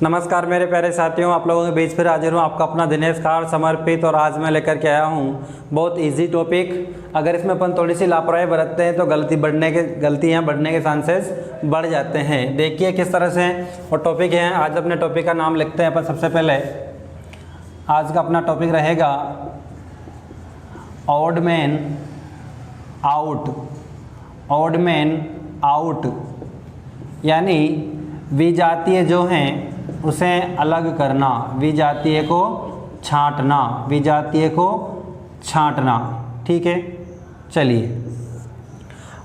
नमस्कार मेरे प्यारे साथियों, आप लोगों के बीच फिर हाजिर हूँ। आपका अपना दिनेश खाड़ समर्पित। और आज मैं लेकर के आया हूँ बहुत इजी टॉपिक। अगर इसमें अपन थोड़ी सी लापरवाही बरतते हैं तो गलतियाँ बढ़ने के चांसेस बढ़ जाते हैं। देखिए किस तरह से और टॉपिक है। आज अपने टॉपिक का नाम लिखते हैं अपन। सबसे पहले आज का अपना टॉपिक रहेगा odd man out. Odd man out यानी विजातीय जो हैं उसे अलग करना, विजातीय को छांटना, विजातीय को छांटना। ठीक है, चलिए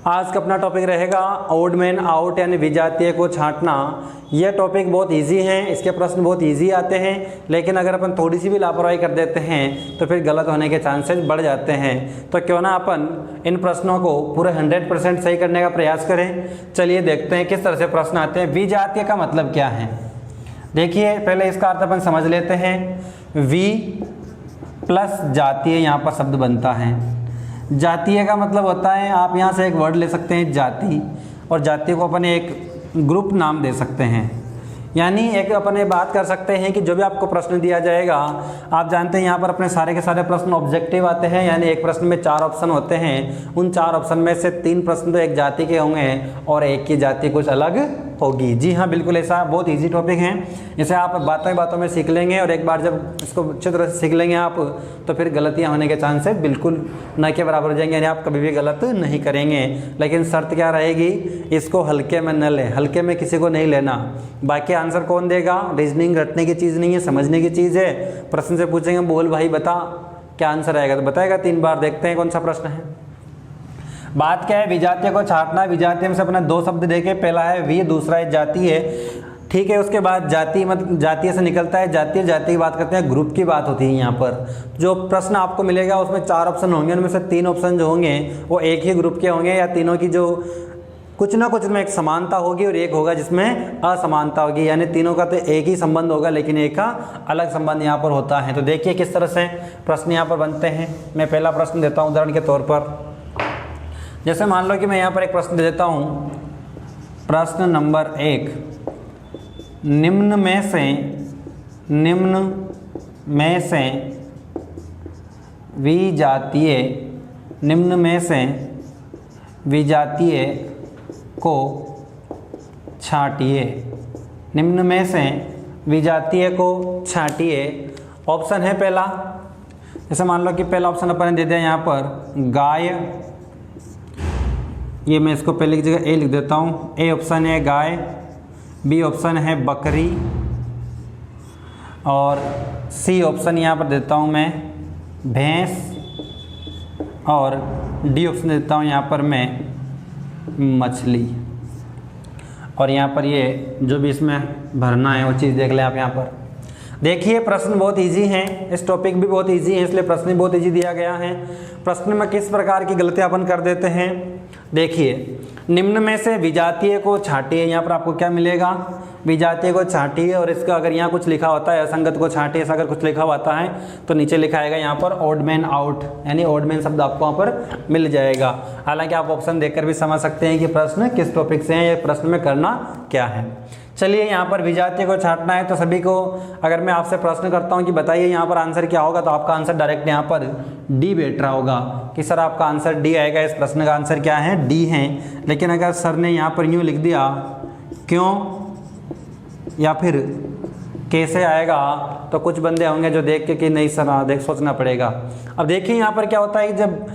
आज का अपना टॉपिक रहेगा ऑड मैन आउट यानी विजातीय को छांटना। यह टॉपिक बहुत इजी है, इसके प्रश्न बहुत इजी आते हैं, लेकिन अगर अपन थोड़ी सी भी लापरवाही कर देते हैं तो फिर गलत होने के चांसेस बढ़ जाते हैं। तो क्यों ना अपन इन प्रश्नों को पूरे 100% सही करने का प्रयास करें। चलिए देखते हैं किस तरह से प्रश्न आते हैं। विजातीय का मतलब क्या है? देखिए पहले इसका अर्थ अपन समझ लेते हैं। वि प्लस जातीय यहाँ पर शब्द बनता है। जातीय का मतलब होता है, आप यहाँ से एक वर्ड ले सकते हैं जाति, और जाति को अपन एक ग्रुप नाम दे सकते हैं। यानी एक अपन ये बात कर सकते हैं कि जो भी आपको प्रश्न दिया जाएगा, आप जानते हैं यहाँ पर अपने सारे के सारे प्रश्न ऑब्जेक्टिव आते हैं। यानी एक प्रश्न में 4 ऑप्शन होते हैं। उन 4 ऑप्शन में से 3 प्रश्न तो एक जाति के होंगे और एक की जाति कुछ अलग होगी। जी हाँ, बिल्कुल ऐसा। बहुत इजी टॉपिक है, इसे आप बातों में सीख लेंगे, और एक बार जब इसको अच्छी तरह से सीख लेंगे आप, तो फिर गलतियाँ होने के चांसेस बिल्कुल न के बराबर हो जाएंगे। यानी आप कभी भी गलत नहीं करेंगे। लेकिन शर्त क्या रहेगी? इसको हल्के में न लें, हल्के में किसी को नहीं लेना। बाकी आंसर कौन देगा? रीजनिंग रटने की चीज़ नहीं है, समझने की चीज़ है। प्रश्न से पूछेंगे बोल भाई बता क्या आंसर आएगा, तो बताएगा 3 बार। देखते हैं कौन सा प्रश्न है। बात क्या है? विजातीय को छांटना। विजातीय में से अपने 2 शब्द देखे, पहला है वि, दूसरा है जाति है। ठीक है, उसके बाद जाति जातीय से निकलता है जातीय। जाति की बात करते हैं, ग्रुप की बात होती है। यहाँ पर जो प्रश्न आपको मिलेगा उसमें 4 ऑप्शन होंगे, उनमें से 3 ऑप्शन जो होंगे वो एक ही ग्रुप के होंगे, या तीनों की जो कुछ ना कुछ में एक समानता होगी और एक होगा जिसमें असमानता होगी। यानी तीनों का तो एक ही संबंध होगा, लेकिन एक का अलग संबंध यहाँ पर होता है। तो देखिए किस तरह से प्रश्न यहाँ पर बनते हैं। मैं पहला प्रश्न देता हूँ उदाहरण के तौर पर। जैसे मान लो कि मैं यहाँ पर एक प्रश्न दे देता हूँ। प्रश्न नंबर 1, निम्न में से विजातीय को छांटिए। निम्न में से विजातीय को छांटिए। ऑप्शन है पहला, जैसे मान लो कि पहला ऑप्शन अपन ने दे दिया यहाँ पर गाय। ये मैं इसको पहले की जगह ए लिख देता हूँ। ए ऑप्शन है गाय, बी ऑप्शन है बकरी, और सी ऑप्शन यहाँ पर देता हूँ मैं भैंस, और डी ऑप्शन देता हूँ यहाँ पर मैं मछली। और यहाँ पर ये जो भी इसमें भरना है वो चीज़ देख लें आप। यहाँ पर देखिए प्रश्न बहुत इजी हैं, इस टॉपिक भी बहुत इजी है, इसलिए प्रश्न भी बहुत इजी दिया गया है। प्रश्न में किस प्रकार की गलतियाँ अपन कर देते हैं, देखिए। निम्न में से विजातीय को छांटिए, यहाँ पर आपको क्या मिलेगा? विजातीय को छांटिए, और इसका अगर यहाँ कुछ लिखा होता है असंगत को छांटिए, ऐसा अगर कुछ लिखा होता है तो नीचे लिखा आएगा यहाँ पर ऑड मैन आउट, यानी ऑड मैन शब्द आपको वहाँ पर मिल जाएगा। हालांकि आप ऑप्शन देखकर भी समझ सकते हैं कि प्रश्न किस टॉपिक से हैं या प्रश्न में करना क्या है। चलिए यहाँ पर विजातीय को छांटना है, तो सभी को अगर मैं आपसे प्रश्न करता हूँ कि बताइए यहाँ पर आंसर क्या होगा, तो आपका आंसर डायरेक्ट यहाँ पर डी बैठ रहा होगा कि सर आपका आंसर डी आएगा। इस प्रश्न का आंसर क्या है? डी है। लेकिन अगर सर ने यहाँ पर यूँ लिख दिया क्यों या फिर कैसे आएगा, तो कुछ बंदे होंगे जो देख के कि नहीं सर देख सोचना पड़ेगा। अब देखिए यहाँ पर क्या होता है, जब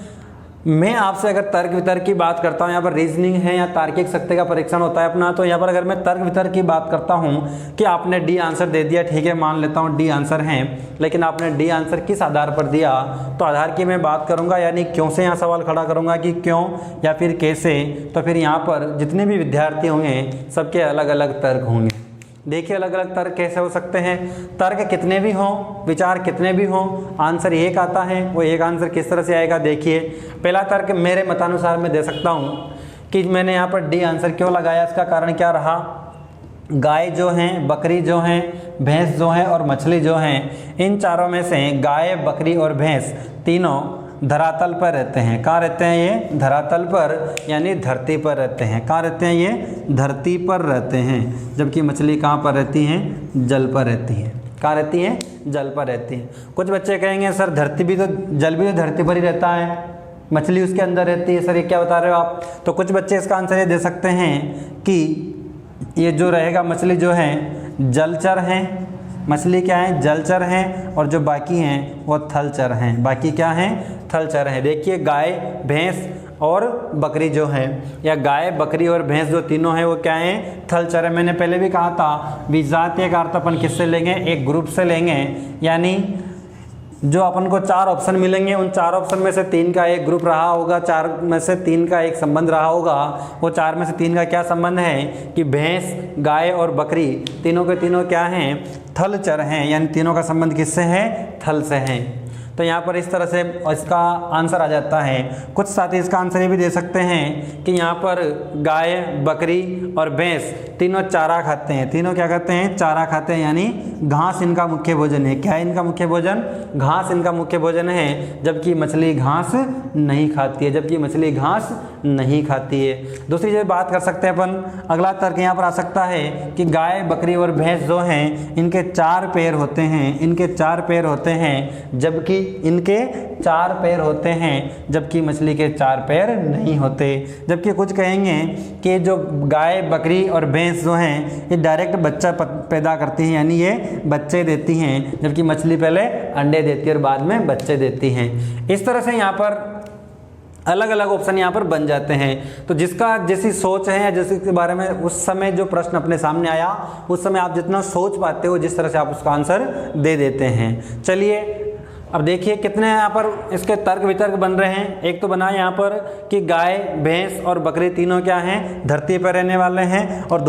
मैं आपसे अगर तर्क वितर्क की बात करता हूँ, यहाँ पर रीजनिंग है या तार्किक सत्य का परीक्षण होता है अपना, तो यहाँ पर अगर मैं तर्क वितर्क की बात करता हूँ कि आपने डी आंसर दे दिया, ठीक है मान लेता हूँ डी आंसर है, लेकिन आपने डी आंसर किस आधार पर दिया, तो आधार की मैं बात करूँगा, यानी क्यों से यहाँ सवाल खड़ा करूँगा कि क्यों या फिर कैसे। तो फिर यहाँ पर जितने भी विद्यार्थी होंगे सबके अलग अलग तर्क होंगे। देखिए अलग अलग तर्क कैसे हो सकते हैं, तर्क कितने भी हों, विचार कितने भी हों, आंसर एक आता है। वो एक आंसर किस तरह से आएगा, देखिए पहला तर्क मेरे मतानुसार मैं दे सकता हूँ कि मैंने यहाँ पर डी आंसर क्यों लगाया, इसका कारण क्या रहा। गाय जो हैं, बकरी जो हैं, भैंस जो हैं और मछली जो हैं, इन चारों में से गाय, बकरी और भैंस तीनों धरातल पर रहते हैं। कहाँ रहते हैं ये? धरातल पर, यानी धरती पर रहते हैं। कहाँ रहते हैं ये? धरती पर रहते हैं। जबकि मछली कहाँ पर रहती हैं? जल पर रहती हैं। कहाँ रहती हैं? जल पर रहती हैं। कुछ बच्चे कहेंगे सर धरती भी तो, जल भी तो धरती पर ही रहता है, मछली उसके अंदर रहती है, सर ये क्या बता रहे हो आप? तो कुछ बच्चे इसका आंसर ये दे सकते हैं कि ये जो रहेगा, मछली जो है जलचर हैं, मछली क्या है? जलचर हैं, और जो बाकी हैं वो थलचर हैं। बाकी क्या हैं? थलचर हैं। देखिए गाय, भैंस और बकरी जो है, या गाय, बकरी और भैंस जो तीनों हैं वो क्या हैं? थलचर है। मैंने पहले भी कहा था विजातीय का अर्थ अपन किससे लेंगे? एक ग्रुप से लेंगे, यानी जो अपन को 4 ऑप्शन मिलेंगे, उन 4 ऑप्शन में से 3 का एक ग्रुप रहा होगा, 4 में से 3 का एक संबंध रहा होगा। वो 4 में से 3 का क्या संबंध है कि भैंस, गाय और बकरी तीनों के तीनों क्या हैं? थलचर हैं, यानी तीनों का संबंध किससे है? थल से है। तो यहाँ पर इस तरह से इसका आंसर आ जाता है। कुछ साथी इसका आंसर ये भी दे सकते हैं कि यहाँ पर गाय, बकरी और भैंस तीनों चारा खाते हैं। तीनों क्या करते हैं? चारा खाते हैं, यानी घास इनका मुख्य भोजन है। क्या है इनका मुख्य भोजन? घास इनका मुख्य भोजन है, जबकि मछली घास नहीं खाती है। जबकि मछली घास नहीं खाती है। दूसरी जो बात कर सकते हैं अपन, अगला तर्क यहाँ पर आ सकता है कि गाय, बकरी और भैंस जो हैं इनके 4 पैर होते हैं। इनके 4 पैर होते हैं, जबकि इनके 4 पैर होते हैं, जबकि मछली के 4 पैर नहीं होते। जबकि कुछ कहेंगे कि जो गाय, बकरी और भैंस जो हैं ये डायरेक्ट बच्चा पैदा करती हैं, यानी ये बच्चे देती हैं, जबकि मछली पहले अंडे देती है और बाद में बच्चे देती हैं। इस तरह से यहाँ पर अलग अलग ऑप्शन यहाँ पर बन जाते हैं। तो जिसका जैसी सोच है या जिसके बारे में उस समय जो प्रश्न अपने सामने आया, उस समय आप जितना सोच पाते हो, जिस तरह से आप उसका आंसर दे देते हैं। चलिए अब देखिए कितने यहाँ पर इसके तर्क वितर्क बन रहे हैं। एक तो बना यहाँ पर कि गाय, भैंस और बकरी तीनों क्या हैं? धरती पर रहने वाले हैं, और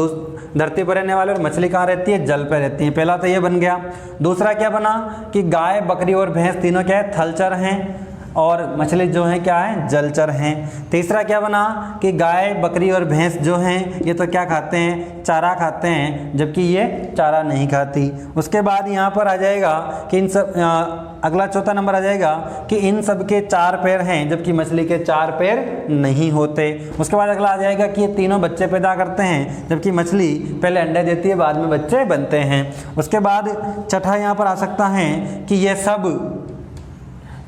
धरती पर रहने वाले, और मछली कहाँ रहती है? जल पर रहती है। पहला तो ये बन गया। दूसरा क्या बना कि गाय, बकरी और भैंस तीनों क्या है? थलचर हैं, और मछली जो है क्या है? जलचर हैं। तीसरा क्या बना कि गाय, बकरी और भैंस जो हैं ये तो क्या खाते हैं? चारा खाते हैं, जबकि ये चारा नहीं खाती। उसके बाद यहाँ पर आ जाएगा कि इन सब अगला चौथा नंबर आ जाएगा कि इन सब के 4 पैर हैं, जबकि मछली के 4 पैर नहीं होते। उसके बाद अगला आ जाएगा कि ये तीनों बच्चे पैदा करते हैं, जबकि मछली पहले अंडे देती है, बाद में बच्चे बनते हैं। उसके बाद छठा यहाँ पर आ सकता है कि ये सब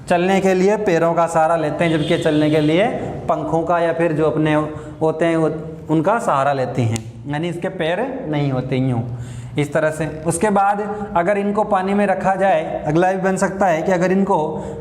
चलने के लिए पैरों का सहारा लेते हैं, जबकि चलने के लिए पंखों का या फिर जो अपने होते हैं उनका सहारा लेती हैं, यानी इसके पैर नहीं होते यूँ इस तरह से। उसके बाद अगर इनको पानी में रखा जाए, अगला भी बन सकता है कि अगर इनको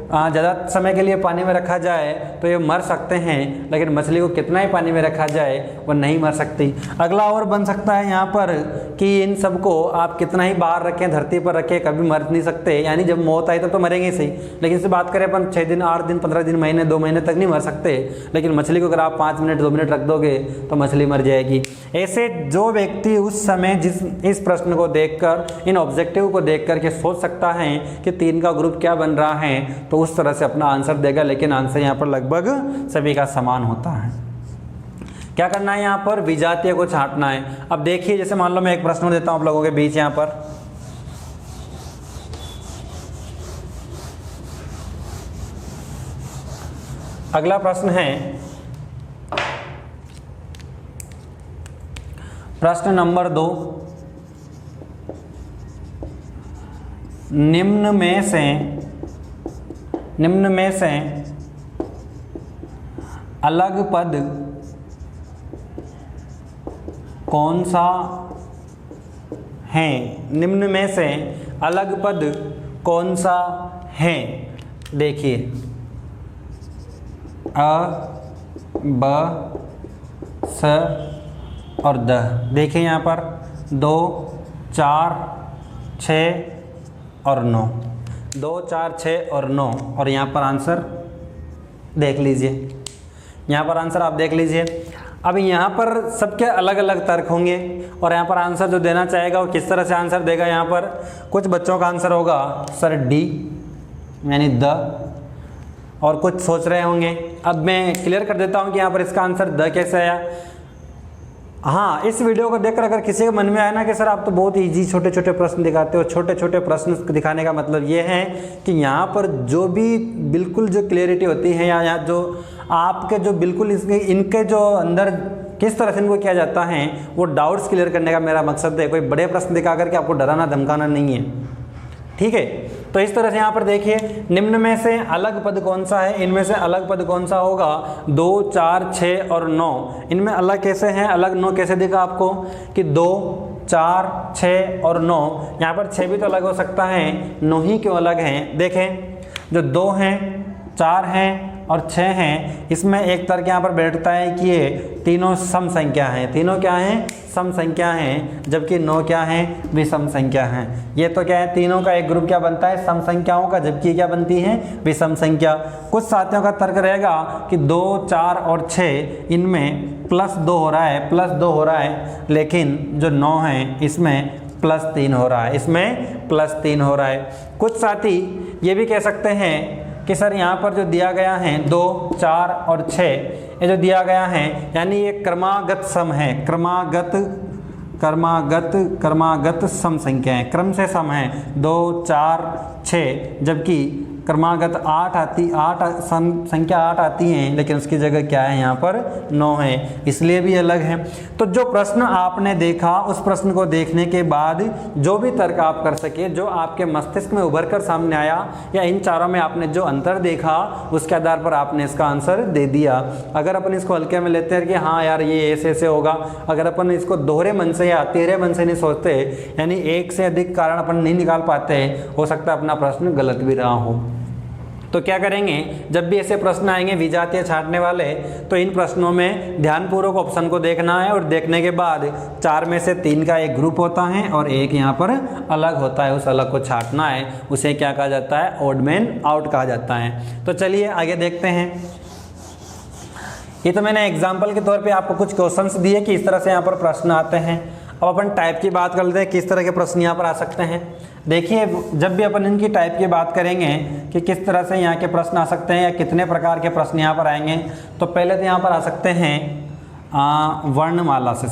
ज़्यादा समय के लिए पानी में रखा जाए तो ये मर सकते हैं, लेकिन मछली को कितना ही पानी में रखा जाए वो नहीं मर सकती। अगला और बन सकता है यहाँ पर कि इन सबको आप कितना ही बाहर रखें, धरती पर रखें, कभी मर नहीं सकते, यानी जब मौत आई तब तो मरेंगे सही। लेकिन इससे बात करें अपन 6 दिन, 8 दिन, 15 दिन, महीने, 2 महीने तक नहीं मर सकते, लेकिन मछली को अगर आप 5 मिनट, 2 मिनट रख दोगे तो मछली मर जाएगी। ऐसे जो व्यक्ति उस समय इस प्रश्न को देखकर, इन ऑब्जेक्टिव को देख कर के सोच सकता है कि 3 का ग्रुप क्या बन रहा है, तो उस तरह से अपना आंसर देगा। लेकिन आंसर यहाँ पर लगभग सभी का समान होता है। क्या करना है यहाँ पर? विजातीय को छांटना है। अब देखिए, जैसे मान लो मैं एक प्रश्न देता हूँ आप लोगों के बीच यहाँ पर। अगला प्रश्न है प्रश्न नंबर 2। निम्न में से अलग पद कौन सा है? निम्न में से अलग पद कौन सा है? देखिए अ, ब, स और द। देखिए यहाँ पर 2, 4, 6 और 9, 2, 4, 6 और 9, और यहाँ पर आंसर देख लीजिए। यहाँ पर आंसर आप देख लीजिए। अब यहाँ पर सबके अलग अलग तर्क होंगे, और यहाँ पर आंसर जो देना चाहेगा वो किस तरह से आंसर देगा। यहाँ पर कुछ बच्चों का आंसर होगा सर डी, यानी द, और कुछ सोच रहे होंगे। अब मैं क्लियर कर देता हूँ कि यहाँ पर इसका आंसर द कैसे आया। हाँ, इस वीडियो को देखकर अगर किसी के मन में आया ना कि सर आप तो बहुत ईजी छोटे छोटे प्रश्न दिखाते हो, छोटे छोटे प्रश्न दिखाने का मतलब ये है कि यहाँ पर जो भी बिल्कुल जो क्लियरिटी होती है या यहाँ जो आपके जो बिल्कुल इनके जो अंदर किस तरह से इनको किया जाता है वो डाउट्स क्लियर करने का मेरा मकसद है। कोई बड़े प्रश्न दिखा करके आपको डराना धमकाना नहीं है, ठीक है। तो इस तरह से यहाँ पर देखिए, निम्न में से अलग पद कौन सा है, इनमें से अलग पद कौन सा होगा, 2, 4, 6 और 9। इनमें अलग कैसे हैं, अलग 9 कैसे दिखा आपको कि 2, 4, 6 और 9। यहाँ पर 6 भी तो अलग हो सकता है, 9 ही क्यों अलग हैं। देखें, जो 2 हैं, 4 हैं और 6 हैं, इसमें एक तर्क यहाँ पर बैठता है कि ये तीनों सम संख्या हैं। तीनों क्या हैं, सम संख्या हैं, जबकि 9 क्या हैं, विषम संख्या हैं। ये तो क्या है, तीनों का एक ग्रुप क्या बनता है, सम संख्याओं का, जबकि क्या बनती है, विषम संख्या। कुछ साथियों का तर्क रहेगा कि 2, 4 और 6 इनमें +2 हो रहा है, +2 हो रहा है, लेकिन जो 9 है इसमें +3 हो रहा है, इसमें +3 हो रहा है। कुछ साथी ये भी कह सकते हैं कि सर यहाँ पर जो दिया गया है 2, 4 और 6, ये जो दिया गया है यानी ये क्रमागत सम है, क्रमागत सम संख्या है, क्रम से सम है 2, 4, 6, जबकि क्रमागत 8 संख्या 8 आती हैं, लेकिन उसकी जगह क्या है, यहाँ पर 9 है, इसलिए भी अलग है। तो जो प्रश्न आपने देखा, उस प्रश्न को देखने के बाद जो भी तर्क आप कर सके, जो आपके मस्तिष्क में उभर कर सामने आया, या इन चारों में आपने जो अंतर देखा, उसके आधार पर आपने इसका आंसर दे दिया। अगर अपन इसको हल्के में लेते हैं कि हाँ यार ये ऐसे ऐसे होगा, अगर अपन इसको दोहरे मन से या तिहरे मन से नहीं सोचते, यानी एक से अधिक कारण अपन नहीं निकाल पाते, हो सकता है अपना प्रश्न गलत भी रहा हो। तो क्या करेंगे, जब भी ऐसे प्रश्न आएंगे विजातीय छांटने वाले, तो इन प्रश्नों में ध्यानपूर्वक ऑप्शन को देखना है और देखने के बाद 4 में से 3 का एक ग्रुप होता है और एक यहाँ पर अलग होता है, उस अलग को छांटना है। उसे क्या कहा जाता है, ऑड मैन आउट कहा जाता है। तो चलिए आगे देखते हैं। ये तो मैंने एग्जाम्पल के तौर पर आपको कुछ क्वेश्चंस दिए कि इस तरह से यहाँ पर प्रश्न आते हैं। अब अपन टाइप की बात कर लेते हैं, किस तरह के प्रश्न यहाँ पर आ सकते हैं। देखिए, जब भी अपन इनकी टाइप की बात करेंगे कि किस तरह से यहाँ के प्रश्न आ सकते हैं या कितने प्रकार के प्रश्न यहाँ पर आएंगे, तो पहले तो यहाँ पर आ सकते हैं वर्णमाला से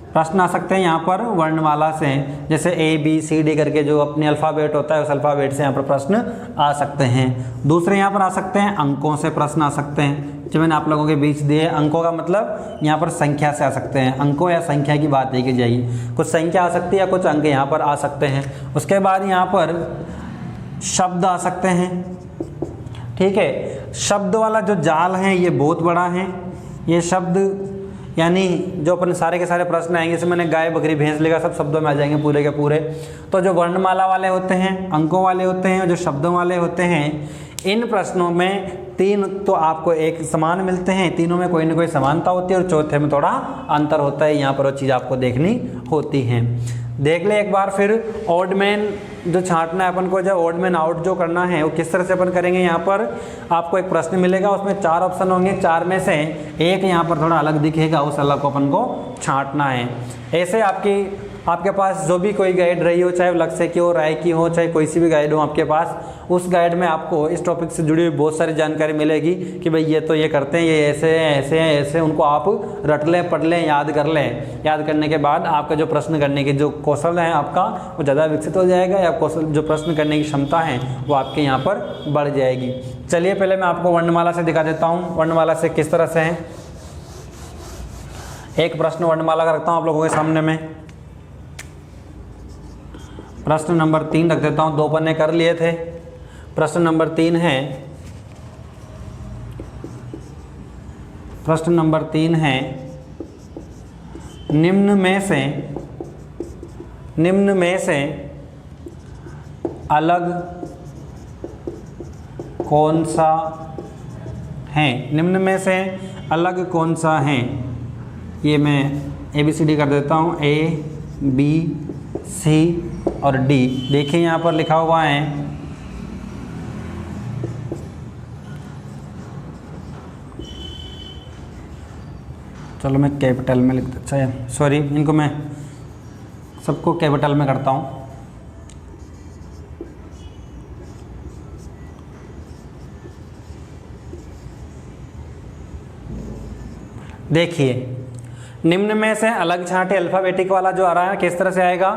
प्रश्न आ सकते हैं, यहाँ पर वर्णमाला से, जैसे ABCD करके जो अपने अल्फ़ाबेट होता है उस अल्फ़ाबेट से यहाँ पर प्रश्न आ सकते हैं। दूसरे यहाँ पर आ सकते हैं अंकों से प्रश्न आ सकते हैं, जो मैंने आप लोगों के बीच दिए। अंकों का मतलब यहाँ पर संख्या से आ सकते हैं, अंकों या संख्या की बात नहीं की जाएगी, कुछ संख्या आ सकती है या कुछ अंक यहाँ पर आ सकते हैं। उसके बाद यहाँ पर शब्द आ सकते हैं, ठीक है। शब्द वाला जो जाल है ये बहुत बड़ा है। ये शब्द यानी जो अपन सारे के सारे प्रश्न आएंगे, जैसे मैंने गाय बकरी भैंस लेगा, सब शब्दों में आ जाएंगे पूरे के पूरे। तो जो वर्णमाला वाले होते हैं, अंकों वाले होते हैं, जो शब्दों वाले होते हैं, इन प्रश्नों में 3 तो आपको एक समान मिलते हैं, तीनों में कोई ना कोई समानता होती है और चौथे में थोड़ा अंतर होता है। यहाँ पर वो चीज़ आपको देखनी होती है। देख ले एक बार फिर, ऑड मैन जो छांटना है अपन को, जब ऑड मैन आउट जो करना है वो किस तरह से अपन करेंगे। यहाँ पर आपको एक प्रश्न मिलेगा, उसमें 4 ऑप्शन होंगे, 4 में से एक यहाँ पर थोड़ा अलग दिखेगा, उस अलग को अपन को छांटना है। ऐसे आपके पास जो भी कोई गाइड रही हो, चाहे वो लक्ष्य की हो, राय की हो, चाहे कोई सी भी गाइड हो आपके पास, उस गाइड में आपको इस टॉपिक से जुड़ी हुई बहुत सारी जानकारी मिलेगी कि भाई ये तो ये करते हैं, ये ऐसे हैं, ऐसे हैं, ऐसे। उनको आप रट लें, पढ़ लें, याद कर लें। याद करने के बाद आपका जो प्रश्न करने के जो कौशल है आपका, वो ज़्यादा विकसित हो जाएगा, या कौशल जो प्रश्न करने की क्षमता है वो आपके यहाँ पर बढ़ जाएगी। चलिए पहले मैं आपको वर्णमाला से दिखा देता हूँ, वर्णमाला से किस तरह से है। एक प्रश्न वर्णमाला का रखता हूँ आप लोगों के सामने में। प्रश्न नंबर 3 रख देता हूँ, 2 पन्ने कर लिए थे। प्रश्न नंबर 3 है, प्रश्न नंबर 3 है, निम्न में से अलग कौन सा है, निम्न में से अलग कौन सा है। ये मैं ABCD कर देता हूँ, A, B, C और D। देखिए यहाँ पर लिखा हुआ है, चलो मैं कैपिटल में लिखता, अच्छा सॉरी, इनको मैं सबको कैपिटल में करता हूँ। देखिए निम्न में से अलग छांटे अल्फ़ाबेटिक वाला जो आ रहा है किस तरह से आएगा,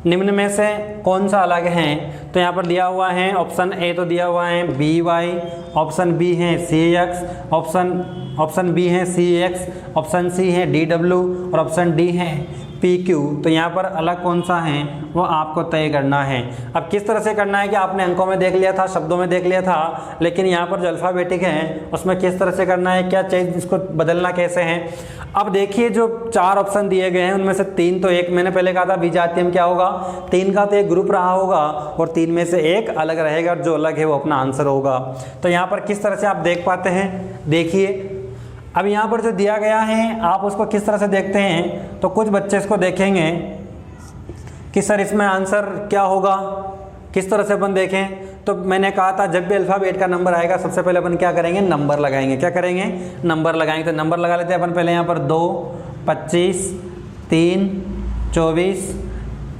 निम्न में से कौन सा अलग है, तो यहाँ पर दिया हुआ है ऑप्शन ए तो दिया हुआ है BY, ऑप्शन बी है CX, ऑप्शन बी है CX, ऑप्शन सी है DW और ऑप्शन डी है PQ। तो यहाँ पर अलग कौन सा है वो आपको तय करना है। अब किस तरह से करना है कि आपने अंकों में देख लिया था, शब्दों में देख लिया था, लेकिन यहाँ पर जो अल्फ़ाबेटिक है उसमें किस तरह से करना है, क्या चीज़ इसको बदलना कैसे है। अब देखिए जो 4 ऑप्शन दिए गए हैं उनमें से 3 तो एक मैंने पहले कहा था विजातीय में क्या होगा, 3 का तो एक ग्रुप रहा होगा और 3 में से एक अलग रहेगा और जो अलग है वो अपना आंसर होगा। तो यहाँ पर किस तरह से आप देख पाते हैं, देखिए अब यहाँ पर जो दिया गया है आप उसको किस तरह से देखते हैं, तो कुछ बच्चे इसको देखेंगे कि सर इसमें आंसर क्या होगा, किस तरह से अपन देखें। तो मैंने कहा था जब भी अल्फ़ाबेट का नंबर आएगा सबसे पहले अपन क्या करेंगे, नंबर लगाएंगे। क्या करेंगे, नंबर लगाएंगे। तो नंबर लगा लेते हैं अपन पहले यहाँ पर 2, 25, 3, 24,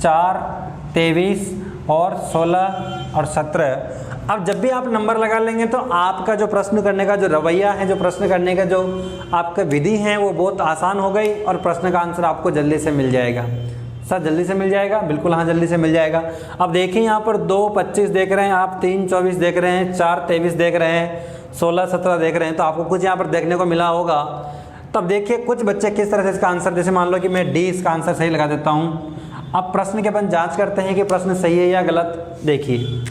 4, 23 और 16 और 17। अब जब भी आप नंबर लगा लेंगे तो आपका जो प्रश्न करने का जो रवैया है, जो प्रश्न करने का जो आपका विधि है वो बहुत आसान हो गई और प्रश्न का आंसर आपको जल्दी से मिल जाएगा। सर जल्दी से मिल जाएगा, बिल्कुल हाँ जल्दी से मिल जाएगा। अब देखिए यहाँ पर 2, 25 देख रहे हैं आप, 3, 24 देख रहे हैं, 4, 23 देख रहे हैं, 16, 17 देख रहे हैं, तो आपको कुछ यहाँ पर देखने को मिला होगा। तब देखिए कुछ बच्चे किस तरह से इसका आंसर, जैसे मान लो कि मैं डी इसका आंसर सही लगा देता हूँ। अब प्रश्न के अपन जाँच करते हैं कि प्रश्न सही है या गलत। देखिए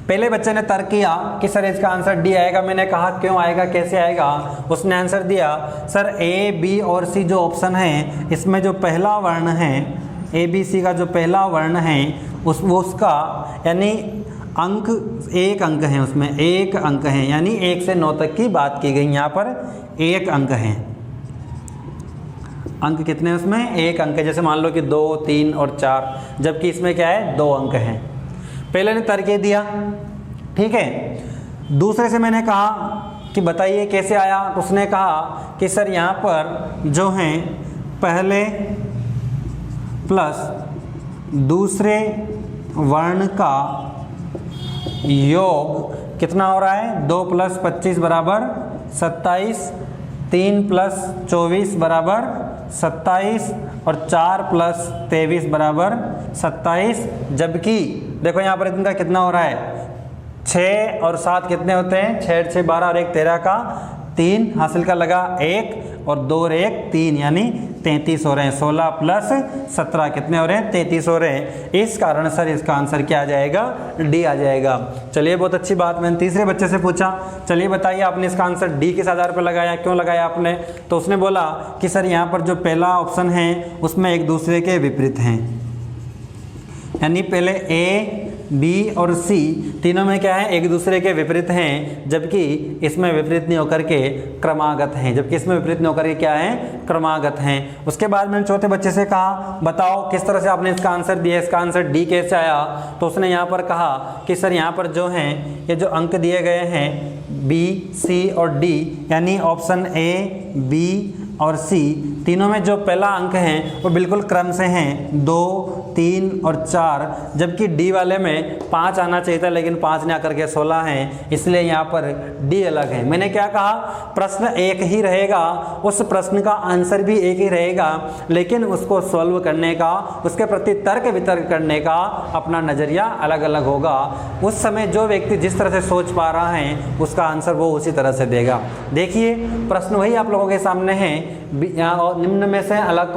पहले बच्चे ने तर्क किया कि सर इसका आंसर डी आएगा। मैंने कहा क्यों आएगा, कैसे आएगा, उसने आंसर दिया सर ए, बी और सी जो ऑप्शन है इसमें जो पहला वर्ण है ABC का जो पहला वर्ण है उसका यानी अंक 1 अंक है, उसमें 1 अंक है, यानी 1 से 9 तक की बात की गई। यहाँ पर 1 अंक है, अंक कितने उसमें 1 अंक है। जैसे मान लो कि 2, 3 और 4, जबकि इसमें क्या है 2 अंक हैं। पहले ने तर्क दिया, ठीक है। दूसरे से मैंने कहा कि बताइए कैसे आया, तो उसने कहा कि सर यहाँ पर जो हैं पहले प्लस दूसरे वर्ण का योग कितना हो रहा है, 2 + 25 बराबर 27, 3 + 24 बराबर 27 और 4 + 23 बराबर 27। जबकि देखो यहाँ पर इनका कितना हो रहा है, 6 और 7 कितने होते हैं, 6 6 12 और 1 13 का 3 हासिल का लगा 1 और 2 और 1 3, यानी 33 हो रहे हैं। 16 + 17 कितने हो रहे हैं, 33 हो रहे हैं। इस कारण सर इसका आंसर क्या आ जाएगा, डी आ जाएगा। चलिए बहुत अच्छी बात। मैंने तीसरे बच्चे से पूछा, चलिए बताइए आपने इसका आंसर डी किस आधार पर लगाया, क्यों लगाया आपने, तो उसने बोला कि सर यहाँ पर जो पहला ऑप्शन है उसमें एक दूसरे के विपरीत हैं, यानी पहले ए, बी और सी तीनों में क्या है, एक दूसरे के विपरीत हैं, जबकि इसमें विपरीत नहीं होकर के क्रमागत हैं, जबकि इसमें विपरीत नहीं होकर के क्या है, क्रमागत हैं। उसके बाद मैंने चौथे बच्चे से कहा बताओ किस तरह से आपने इसका आंसर दिया, इसका आंसर डी कैसे आया, तो उसने यहाँ पर कहा कि सर यहाँ पर जो हैं ये जो अंक दिए गए हैं बी, सी और डी, यानी ऑप्शन ए, बी और सी तीनों में जो पहला अंक है वो बिल्कुल क्रम से हैं, 2, 3 और 4, जबकि डी वाले में 5 आना चाहिए था लेकिन 5 ने आकर के 16 हैं, इसलिए यहाँ पर डी अलग है। मैंने क्या कहा, प्रश्न एक ही रहेगा, उस प्रश्न का आंसर भी एक ही रहेगा, लेकिन उसको सॉल्व करने का, उसके प्रति तर्क वितर्क करने का अपना नज़रिया अलग अलग होगा। उस समय जो व्यक्ति जिस तरह से सोच पा रहा है उसका आंसर वो उसी तरह से देगा। देखिए प्रश्न वही आप लोगों के सामने है, निम्न में से अलग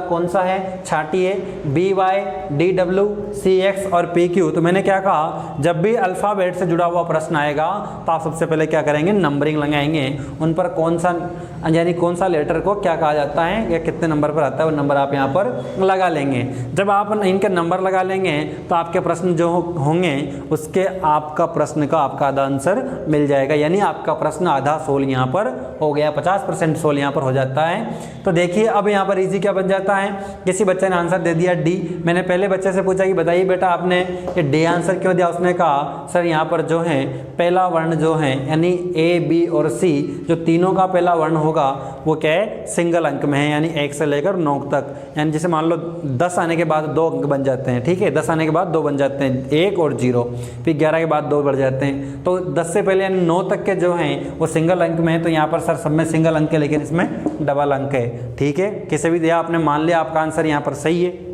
कौन सा है, छांटिए BY, DW, CX और PQ। तो मैंने क्या कहा, जब भी अल्फ़ाबेट से जुड़ा हुआ प्रश्न आएगा तो आप सबसे पहले क्या करेंगे, नंबरिंग लगाएंगे, उन पर कौन सा लेटर को क्या कहा जाता है या कितने नंबर पर आता है वो नंबर आप यहाँ पर लगा लेंगे। जब आप इनके नंबर लगा लेंगे तो आपके प्रश्न जो होंगे उसके आपका प्रश्न का आपका आधा आंसर मिल जाएगा, यानी आपका प्रश्न आधा सोल यहाँ पर हो गया, 50% सोल यहाँ पर हो जाता है। तो देखिए अब यहाँ पर इजी क्या बन जाता है, किसी बच्चे ने आंसर दे दिया डी। मैंने पहले बच्चे से पूछा कि बताइए बेटा आपने ये डी आंसर क्यों दिया, उसने कहा सर यहाँ पर जो है पहला वर्ण जो है यानी ए, बी और सी जो तीनों का पहला वर्ण होगा वो क्या है, सिंगल अंक में है, यानी 1 से लेकर 9 तक, यानी जैसे मान लो 10 आने के बाद 2 अंक बन जाते हैं, ठीक है, 10 आने के बाद 2 बन जाते हैं, 1 और 0, फिर 11 के बाद 2 बढ़ जाते हैं, तो 10 से पहले यानी 9 तक के जो हैं वो सिंगल अंक में है। तो यहाँ पर सर सब में सिंगल अंक है लेकिन इसमें डबल अंक है, ठीक है, किसे भी दिया आपने मान लिया आपका आंसर यहाँ पर सही है।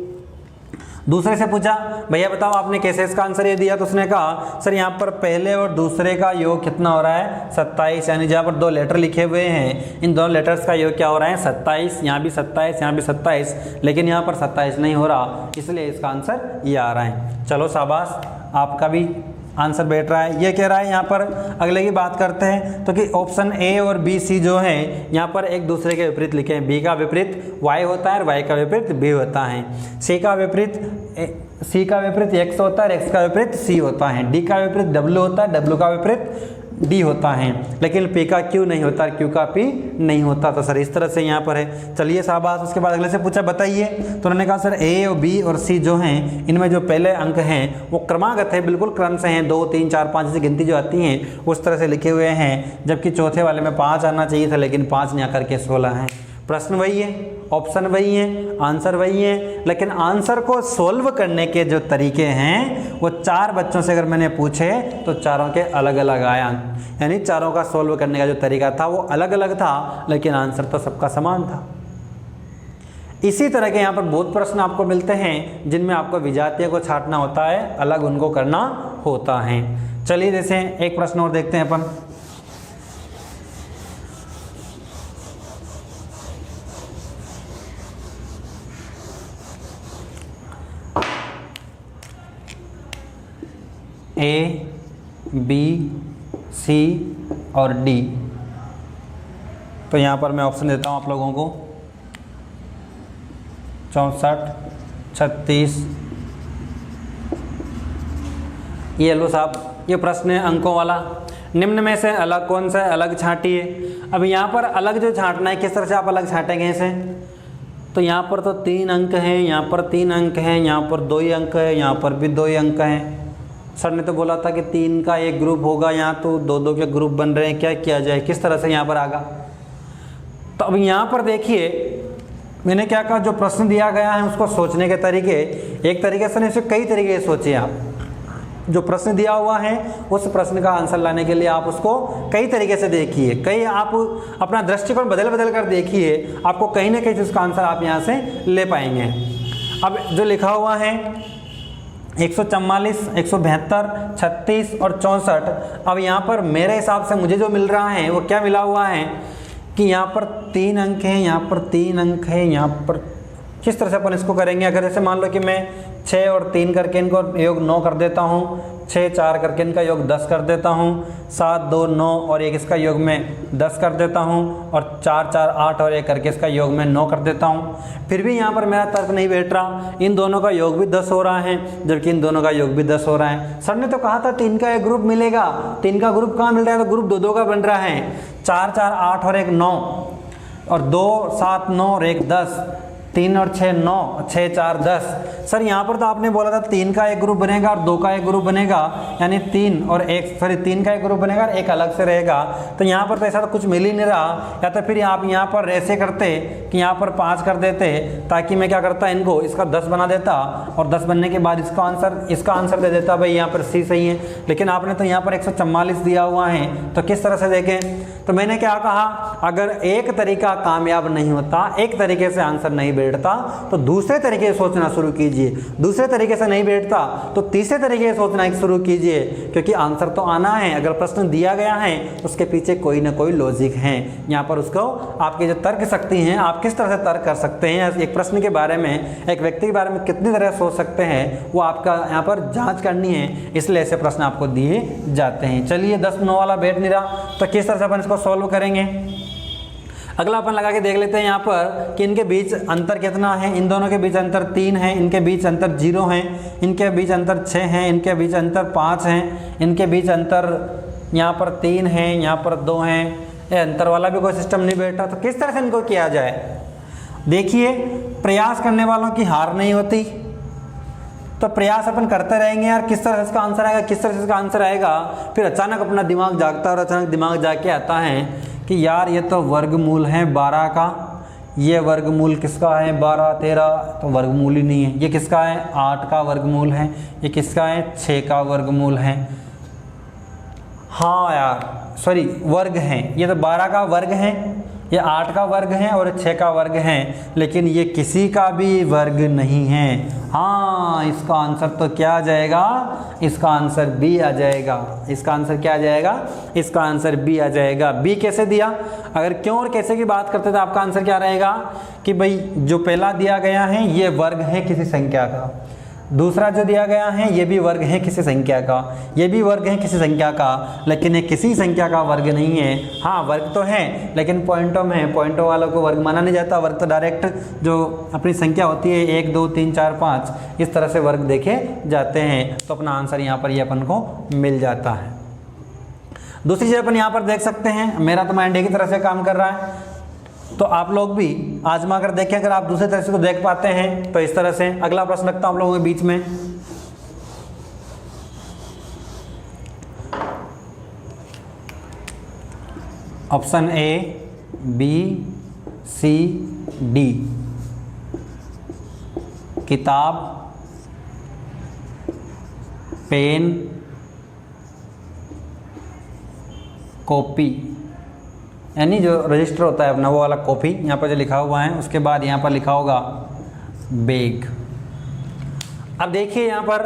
दूसरे से पूछा भैया बताओ आपने कैसे इसका आंसर ये दिया, तो उसने कहा सर यहाँ पर पहले और दूसरे का योग कितना हो रहा है 27, यानी जहाँ पर दो लेटर लिखे हुए हैं इन दोनों लेटर्स का योग क्या हो रहा है 27, यहाँ भी 27, यहाँ भी 27, लेकिन यहाँ पर 27 नहीं हो रहा, इसलिए इसका आंसर ये आ रहा है। चलो शाबाश, आपका भी आंसर बैठ रहा है। ये कह रहा है यहाँ पर अगले की बात करते हैं, तो कि ऑप्शन ए और बी सी जो है यहाँ पर एक दूसरे के विपरीत लिखे हैं। बी का विपरीत वाई होता है और वाई का विपरीत बी होता है। सी का विपरीत एक्स होता है और एक्स का विपरीत सी होता है। डी का विपरीत डब्ल्यू होता है, डब्ल्यू का विपरीत डी होता है, लेकिन पी का क्यू नहीं होता, क्यू का पी नहीं होता। तो सर इस तरह से यहाँ पर है। चलिए शाबाश। उसके बाद अगले से पूछा बताइए, तो उन्होंने कहा सर ए और बी और सी जो हैं इनमें जो पहले अंक हैं वो क्रमागत है, बिल्कुल क्रम से हैं, 2 3 4 5 से गिनती जो आती हैं उस तरह से लिखे हुए हैं, जबकि चौथे वाले में 5 आना चाहिए था लेकिन 5 नहीं आकर के 16 है। प्रश्न वही है, ऑप्शन वही है, आंसर वही है, लेकिन आंसर को सोल्व करने के जो तरीके हैं वो 4 बच्चों से अगर मैंने पूछे तो चारों के अलग अलग आया, यानी चारों का सोल्व करने का जो तरीका था वो अलग अलग था, लेकिन आंसर तो सबका समान था। इसी तरह के यहाँ पर बहुत प्रश्न आपको मिलते हैं जिनमें आपको विजातीय को छांटना होता है, अलग उनको करना होता है। चलिए जैसे एक प्रश्न और देखते हैं अपन। ए बी सी और डी, तो यहाँ पर मैं ऑप्शन देता हूँ आप लोगों को 64, 36। ये लो साहब, ये प्रश्न है अंकों वाला। निम्न में से अलग कौन सा अलग छांटिए। अब यहाँ पर अलग जो छांटना है किस तरह से आप अलग छांटेंगे इसे, तो यहाँ पर तो 3 अंक हैं, यहाँ पर 3 अंक हैं, यहाँ पर 2 ही अंक है, यहाँ पर भी 2 ही अंक हैं। सर ने तो बोला था कि 3 का एक ग्रुप होगा, यहाँ तो 2-2 के ग्रुप बन रहे हैं, क्या किया जाए, किस तरह से यहाँ पर आगा। तो अब यहाँ पर देखिए मैंने क्या कहा, जो प्रश्न दिया गया है उसको सोचने के तरीके, एक तरीके से नहीं इसे कई तरीके से सोचिए आप। जो प्रश्न दिया हुआ है उस प्रश्न का आंसर लाने के लिए आप उसको कई तरीके से देखिए, कई आप अपना दृष्टिकोण बदल बदल कर देखिए, आपको कहीं ना कहीं उसका आंसर आप यहाँ से ले पाएंगे। अब जो लिखा हुआ है 144, 172, 36 और 64, अब यहाँ पर मेरे हिसाब से मुझे जो मिल रहा है वो क्या मिला हुआ है कि यहाँ पर 3 अंक हैं, यहाँ पर 3 अंक है, यहाँ पर किस तरह से अपन इसको करेंगे। अगर जैसे मान लो कि मैं 6 और 3 करके इनको योग 9 कर देता हूँ, 6 4 करके इनका योग 10 कर देता हूँ, 7 2 9 और 1 इसका योग में 10 कर देता हूँ, और 4 4 8 और 1 करके इसका योग में 9 कर देता हूँ। फिर भी यहाँ पर मेरा तर्क नहीं बैठ रहा, इन दोनों का योग भी 10 हो रहा है जबकि इन दोनों का योग भी 10 हो रहा है। सर ने तो कहा था 3 का एक ग्रुप मिलेगा, 3 का ग्रुप कहाँ मिल रहा है, तो ग्रुप 2-2 का बन रहा है। 4 4 8 और 1 9 और 2 7 9 और 1 10, 3 और 6 9, 6 4 10। सर यहाँ पर तो आपने बोला था 3 का एक ग्रुप बनेगा और 2 का एक ग्रुप बनेगा, यानी 3 और 1 सॉरी 3 का एक ग्रुप बनेगा और 1 अलग से रहेगा। तो यहाँ पर तो ऐसा तो कुछ मिल ही नहीं रहा, या तो फिर आप यहाँ पर ऐसे करते कि यहाँ पर 5 कर देते, ताकि मैं क्या करता इनको इसका 10 बना देता, और 10 बनने के बाद इसका आंसर दे देता भाई यहाँ पर सी सही है। लेकिन आपने तो यहाँ पर 144 दिया हुआ है, तो किस तरह से देखें। तो मैंने क्या कहा, अगर एक तरीका कामयाब नहीं होता, एक तरीके से आंसर नहीं बैठता, तो दूसरे तरीके से सोचना शुरू कीजिए, दूसरे तरीके से नहीं बैठता तो तीसरे तरीके से सोचना शुरू कीजिए, क्योंकि आंसर तो आना है। अगर प्रश्न दिया गया है उसके पीछे कोई ना कोई लॉजिक है। यहाँ पर उसको आपकी जो तर्क शक्ति है, आप किस तरह से तर्क कर सकते हैं एक प्रश्न के बारे में, एक व्यक्ति के बारे में कितनी तरह सोच सकते हैं, वो आपका यहाँ पर जांच करनी है, इसलिए ऐसे प्रश्न आपको दिए जाते हैं। चलिए 10 9 वाला बैठ नहीं रहा, तो किस तरह से अपन इसको सॉल्व करेंगे। अगला अपन लगा के देख लेते हैं यहाँ पर कि इनके बीच अंतर कितना है। इन दोनों के बीच अंतर 3 है, इनके बीच अंतर 0 है, इनके बीच अंतर 6 है, इनके बीच अंतर 5 है, इनके बीच अंतर यहाँ पर 3 है, यहाँ पर 2 है। ये अंतर वाला भी कोई सिस्टम नहीं बैठा, तो किस तरह से इनको किया जाए। देखिए प्रयास करने वालों की हार नहीं होती, तो प्रयास अपन करते रहेंगे यार, किस तरह से इसका आंसर आएगा, किस तरह से इसका आंसर आएगा। फिर अचानक अपना दिमाग जागता है और अचानक दिमाग जाग के आता है कि यार ये तो वर्गमूल है 12 का, ये वर्गमूल किसका है 12 13, तो वर्गमूल ही नहीं है। ये किसका है 8 का वर्गमूल है, ये किसका है 6 का वर्गमूल है। हाँ यार सॉरी वर्ग है, ये तो 12 का वर्ग है, ये 8 का वर्ग है और 6 का वर्ग है, लेकिन ये किसी का भी वर्ग नहीं है। हाँ, इसका आंसर तो क्या आ जाएगा, इसका आंसर बी आ जाएगा। इसका आंसर क्या आ जाएगा, इसका आंसर बी आ जाएगा। बी कैसे दिया, अगर क्यों और कैसे की बात करते तो आपका आंसर क्या रहेगा कि भाई जो पहला दिया गया है ये वर्ग है किसी संख्या का, दूसरा जो दिया गया है ये भी वर्ग है किसी संख्या का, ये भी वर्ग है किसी संख्या का, लेकिन ये किसी संख्या का वर्ग नहीं है। हाँ, वर्ग तो है लेकिन पॉइंटों में है, पॉइंटों वालों को वर्ग माना नहीं जाता। वर्ग तो डायरेक्ट जो अपनी संख्या होती है 1 2 3 4 5 इस तरह से वर्ग देखे जाते हैं। तो अपना आंसर यहाँ पर ये अपन को मिल जाता है। दूसरी चीज़ अपन यहाँ पर देख सकते हैं, मेरा तो माइंड एक ही तरह से काम कर रहा है, तो आप लोग भी आजमा कर देखें। अगर आप दूसरे तरह से को देख पाते हैं तो इस तरह से। अगला प्रश्न रखता हूं आप लोगों के बीच में। Option A, B, C, D. किताब, पेन, कॉपी, यानी जो रजिस्टर होता है अपना वो वाला कॉपी, यहाँ पर जो लिखा हुआ है, उसके बाद यहाँ पर लिखा होगा बैग। अब देखिए यहाँ पर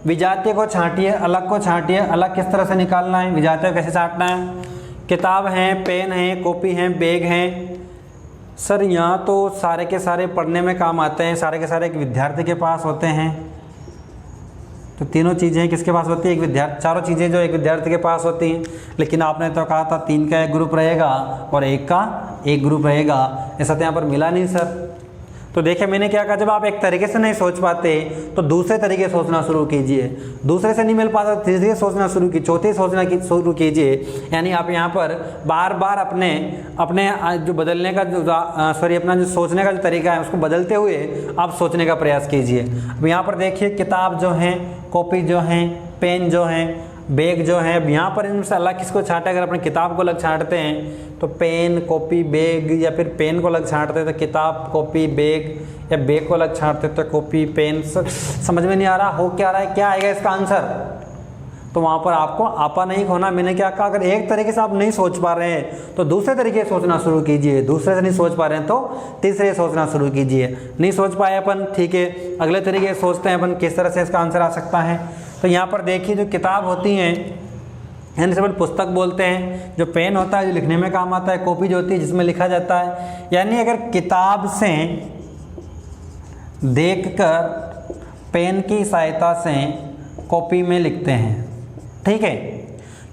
विजातीय को छांटिए, अलग को छांटिए। अलग किस तरह से निकालना है, विजातीय कैसे छांटना है। किताब है, पेन है, कॉपी है, बैग है। सर यहाँ तो सारे के सारे पढ़ने में काम आते हैं, सारे के सारे एक विद्यार्थी के पास होते हैं। तो तीनों चीज़ें किसके पास होती है, एक विद्यार्थी, चारों चीज़ें जो एक विद्यार्थी के पास होती हैं। लेकिन आपने तो कहा था 3 का एक ग्रुप रहेगा और 1 का एक ग्रुप रहेगा, ऐसा तो यहाँ पर मिला नहीं सर। तो देखिए मैंने क्या कहा, जब आप एक तरीके से नहीं सोच पाते तो दूसरे तरीके से सोचना शुरू कीजिए। दूसरे से नहीं मिल पाता तो तीसरे सोचना शुरू कीजिए, चौथे सोचना शुरू कीजिए। यानी आप यहाँ पर बार बार अपने जो बदलने का अपना जो सोचने का जो तरीका है उसको बदलते हुए आप सोचने का प्रयास कीजिए। अब यहाँ पर देखिए किताब जो है, कॉपी जो है, पेन जो है, बैग जो है, अब यहाँ पर इनसे अलग किसको छांटे, अगर अपने किताब को अलग छांटते हैं तो पेन, कॉपी, बैग, या फिर पेन को अलग छांटते हैं तो किताब, कॉपी, बैग, या बैग को अलग छांटते तो कॉपी, पेन। समझ में नहीं आ रहा हो क्या रहा है, क्या आएगा इसका आंसर। तो वहाँ पर आपको आपा नहीं खोना। मैंने क्या कहा, अगर एक तरीके से आप नहीं सोच पा रहे हैं तो दूसरे तरीके से सोचना शुरू कीजिए। दूसरे से नहीं सोच पा रहे हैं तो तीसरे सोचना शुरू कीजिए। नहीं सोच पाए अपन, ठीक है, अगले तरीके से सोचते हैं अपन किस तरह से इसका आंसर आ सकता है। तो यहाँ पर देखिए जो किताब होती हैं यानी से पुस्तक बोलते हैं, जो पेन होता है जो लिखने में काम आता है, कॉपी जो होती है जिसमें लिखा जाता है। यानी अगर किताब से देखकर पेन की सहायता से कॉपी में लिखते हैं, ठीक है,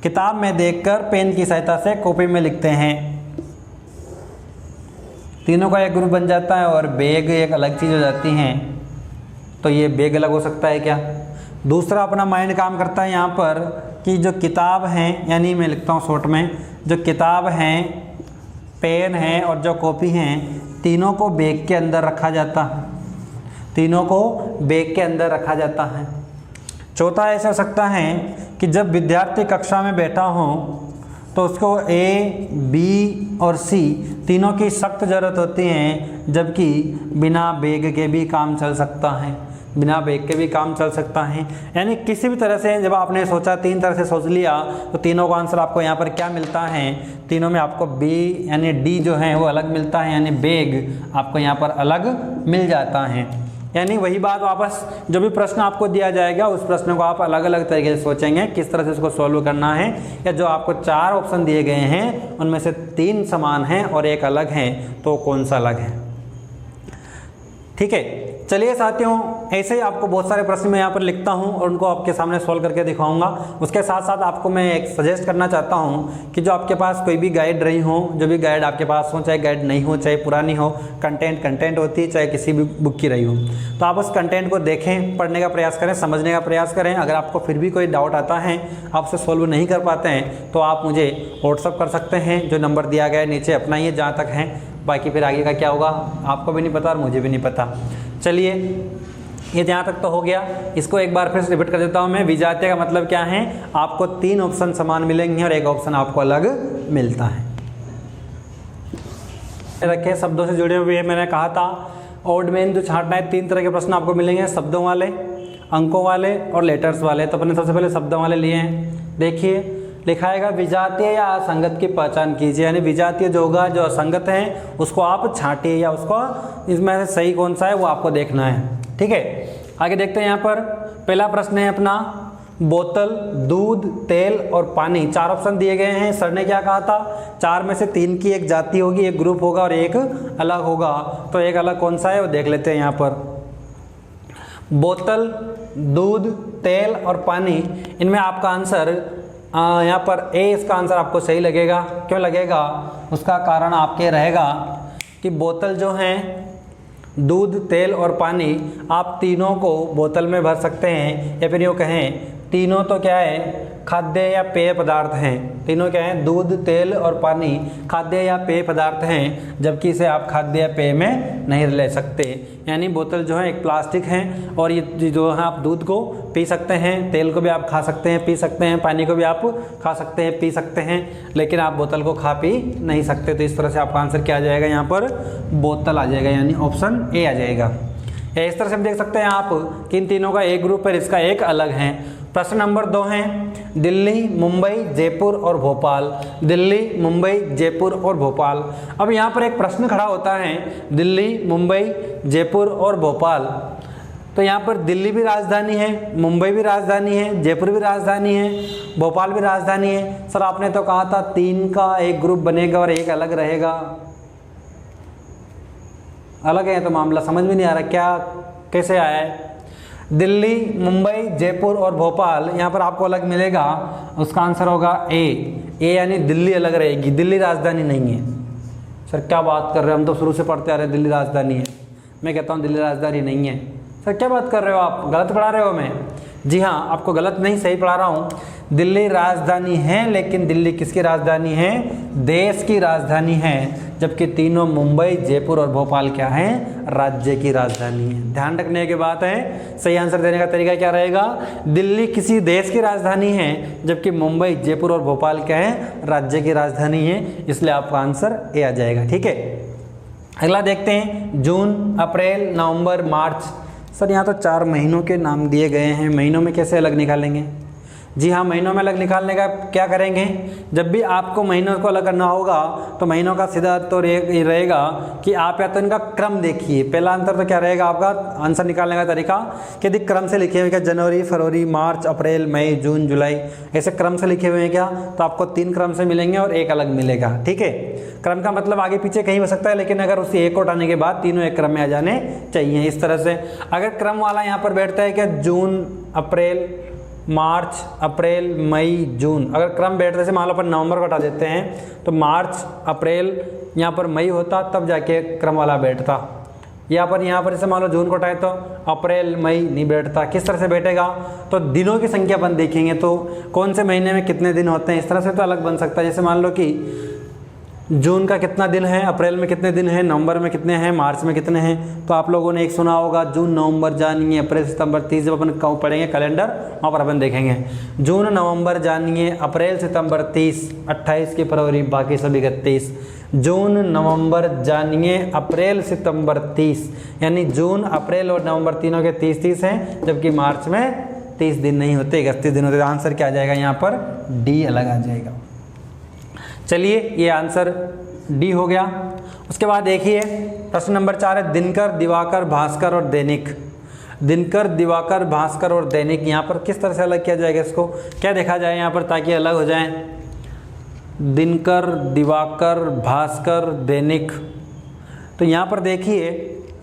किताब में देखकर पेन की सहायता से कॉपी में लिखते हैं, तीनों का एक ग्रुप बन जाता है और बैग एक अलग चीज़ हो जाती है। तो ये बैग अलग हो सकता है क्या। दूसरा अपना माइंड काम करता है यहाँ पर कि जो किताब हैं, यानी मैं लिखता हूँ शॉर्ट में, जो किताब हैं, पेन है और जो कॉपी हैं, तीनों को बैग के अंदर रखा जाता है, तीनों को बैग के अंदर रखा जाता है। चौथा ऐसा हो सकता है कि जब विद्यार्थी कक्षा में बैठा हो तो उसको ए, बी और सी तीनों की सख्त ज़रूरत होती है, जबकि बिना बैग के भी काम चल सकता है, बिना बैग के भी काम चल सकता है। यानी किसी भी तरह से जब आपने सोचा, 3 तरह से सोच लिया, तो तीनों का आंसर आपको यहाँ पर क्या मिलता है, तीनों में आपको बी यानी डी जो है वो अलग मिलता है, यानी बैग आपको यहाँ पर अलग मिल जाता है। यानी वही बात वापस, जो भी प्रश्न आपको दिया जाएगा उस प्रश्न को आप अलग अलग तरीके से सोचेंगे किस तरह से उसको सॉल्व करना है। या जो आपको 4 ऑप्शन दिए गए हैं उनमें से 3 समान हैं और 1 अलग है, तो कौन सा अलग है, ठीक है। चलिए साथियों, ऐसे ही आपको बहुत सारे प्रश्न मैं यहाँ पर लिखता हूँ और उनको आपके सामने सॉल्व करके दिखाऊंगा। उसके साथ साथ आपको मैं एक सजेस्ट करना चाहता हूँ कि जो आपके पास कोई भी गाइड रही हो, जो भी गाइड आपके पास हो, चाहे गाइड नहीं हो, चाहे पुरानी हो, कंटेंट होती है, चाहे किसी भी बुक की रही हो, तो आप उस कंटेंट को देखें, पढ़ने का प्रयास करें, समझने का प्रयास करें। अगर आपको फिर भी कोई डाउट आता है, आप उसे सॉल्व नहीं कर पाते हैं, तो आप मुझे व्हाट्सअप कर सकते हैं, जो नंबर दिया गया है नीचे, अपनाइए जहाँ तक है। बाकी फिर आगे का क्या होगा आपको भी नहीं पता और मुझे भी नहीं पता। चलिए, ये यहाँ तक तो हो गया। इसको एक बार फिर से रिपीट कर देता हूँ मैं। विजातीय का मतलब क्या है, आपको 3 ऑप्शन समान मिलेंगे और 1 ऑप्शन आपको अलग मिलता है। रखे शब्दों से जुड़े हुए, मैंने कहा था ऑड मैन जो छांटना है, 3 तरह के प्रश्न आपको मिलेंगे, शब्दों वाले, अंकों वाले और लेटर्स वाले। तो अपने सबसे पहले शब्दों वाले लिए हैं। देखिए लिखाएगा विजातीय या असंगत की पहचान कीजिए, यानी विजातीय जो होगा, जो असंगत है उसको आप छांटिए या उसको इसमें से सही कौन सा है वो आपको देखना है। ठीक है, आगे देखते हैं। यहाँ पर पहला प्रश्न है अपना, बोतल, दूध, तेल और पानी, 4 ऑप्शन दिए गए हैं। सर ने क्या कहा था, 4 में से 3 की एक जाति होगी, एक ग्रुप होगा और एक अलग होगा। तो एक अलग कौन सा है वो देख लेते हैं। यहाँ पर बोतल, दूध, तेल और पानी, इनमें आपका आंसर यहाँ पर ए, इसका आंसर आपको सही लगेगा। क्यों लगेगा, उसका कारण आपके रहेगा कि बोतल जो हैं, दूध, तेल और पानी, आप तीनों को बोतल में भर सकते हैं, या फिर यूँ कहें तीनों तो क्या है, खाद्य या पेय पदार्थ हैं। तीनों क्या हैं, दूध, तेल और पानी खाद्य या पेय पदार्थ हैं, जबकि इसे आप खाद्य या पेय में नहीं ले सकते। यानी बोतल जो है एक प्लास्टिक है, और ये जो है आप दूध को पी सकते हैं, तेल को भी आप खा सकते हैं, पी सकते हैं, पानी को भी आप खा सकते हैं, पी सकते हैं, लेकिन आप बोतल को खा पी नहीं सकते। तो इस तरह से आपका आंसर क्या आ जाएगा, यहाँ पर बोतल आ जाएगा, यानी ऑप्शन ए आ जाएगा। या इस तरह से हम देख सकते हैं आप कि इन तीनों का एक ग्रुप है, इसका एक अलग है। प्रश्न नंबर 2 है, दिल्ली, मुंबई, जयपुर और भोपाल। दिल्ली, मुंबई, जयपुर और भोपाल। अब यहाँ पर एक प्रश्न खड़ा होता है, दिल्ली, मुंबई, जयपुर और भोपाल। तो यहाँ पर दिल्ली भी राजधानी है, मुंबई भी राजधानी है, जयपुर भी राजधानी है, भोपाल भी राजधानी है। सर आपने तो कहा था 3 का एक ग्रुप बनेगा और एक अलग रहेगा। अलग है तो मामला समझ में नहीं आ रहा, क्या कैसे आया है। दिल्ली, मुंबई, जयपुर और भोपाल, यहाँ पर आपको अलग मिलेगा, उसका आंसर होगा ए यानी दिल्ली अलग रहेगी, दिल्ली राजधानी नहीं है। सर क्या बात कर रहे हो, हम तो शुरू से पढ़ते आ रहे हैं दिल्ली राजधानी है। मैं कहता हूँ दिल्ली राजधानी नहीं है। सर क्या बात कर रहे हो आप, गलत पढ़ा रहे हो मैं। जी हाँ, आपको गलत नहीं, सही पढ़ा रहा हूँ। दिल्ली राजधानी है, लेकिन दिल्ली किसकी राजधानी है, देश की राजधानी है, जबकि तीनों मुंबई, जयपुर और भोपाल क्या हैं, राज्य की राजधानी है। ध्यान रखने की बात है। सही आंसर देने का तरीका क्या रहेगा, दिल्ली किसी देश की राजधानी है, जबकि मुंबई, जयपुर और भोपाल क्या है, राज्य की राजधानी है, इसलिए आपका आंसर ए आ जाएगा। ठीक है, अगला देखते हैं, जून, अप्रैल, नवंबर, मार्च। सर यहाँ तो 4 महीनों के नाम दिए गए हैं, महीनों में कैसे अलग निकालेंगे। जी हाँ, महीनों में अलग निकालने का क्या करेंगे, जब भी आपको महीनों को अलग करना होगा तो महीनों का सीधा तो रहेगा कि आप या तो इनका क्रम देखिए। पहला आंसर तो क्या रहेगा आपका आंसर निकालने का तरीका कि यदि क्रम से लिखे हुए क्या, जनवरी, फरवरी, मार्च, अप्रैल, मई, जून, जुलाई, ऐसे क्रम से लिखे हुए हैं क्या, तो आपको 3 क्रम से मिलेंगे और एक अलग मिलेगा। ठीक है, क्रम का मतलब आगे पीछे कहीं हो सकता है, लेकिन अगर उसी एक को हटाने के बाद तीनों एक क्रम में आ जाने चाहिए। इस तरह से अगर क्रम वाला यहाँ पर बैठता है क्या, जून, अप्रैल, मार्च, अप्रैल, मई, जून, अगर क्रम बैठने से मान लो अपन नवंबर को हटा देते हैं तो मार्च, अप्रैल, यहाँ पर मई होता, तब जाके क्रम वाला बैठता। यहाँ पर जैसे मान लो जून को हटाए तो अप्रैल, मई नहीं बैठता। किस तरह से बैठेगा, तो दिनों की संख्या अपन देखेंगे तो कौन से महीने में कितने दिन होते हैं, इस तरह से तो अलग बन सकता है। जैसे मान लो कि जून का कितना दिन है, अप्रैल में कितने दिन हैं, नवंबर में कितने हैं, मार्च में कितने हैं। तो आप लोगों ने एक सुना होगा, जून, नवंबर, जानिए, अप्रैल, सितंबर, 30। जब अपन पढ़ेंगे कैलेंडर, वहाँ पर अपन देखेंगे जून, नवंबर, जानिए, अप्रैल, सितंबर 30, 28 की फरवरी, बाकी सभी 31। जून, नवंबर, जानिए, अप्रैल, सितंबर 30, यानी जून, अप्रैल और नवंबर तीनों के 30 हैं, जबकि मार्च में 30 दिन नहीं होते, 31 दिन होते। आंसर क्या आ जाएगा यहाँ पर, डी अलग आ जाएगा। चलिए, ये आंसर डी हो गया। उसके बाद देखिए प्रश्न नंबर 4 है, दिनकर, दिवाकर, भास्कर और दैनिक। दिनकर, दिवाकर, भास्कर और दैनिक, यहाँ पर किस तरह से अलग किया जाएगा, इसको क्या देखा जाए यहाँ पर ताकि अलग हो जाए। दिनकर, दिवाकर, भास्कर, दैनिक, तो यहाँ पर देखिए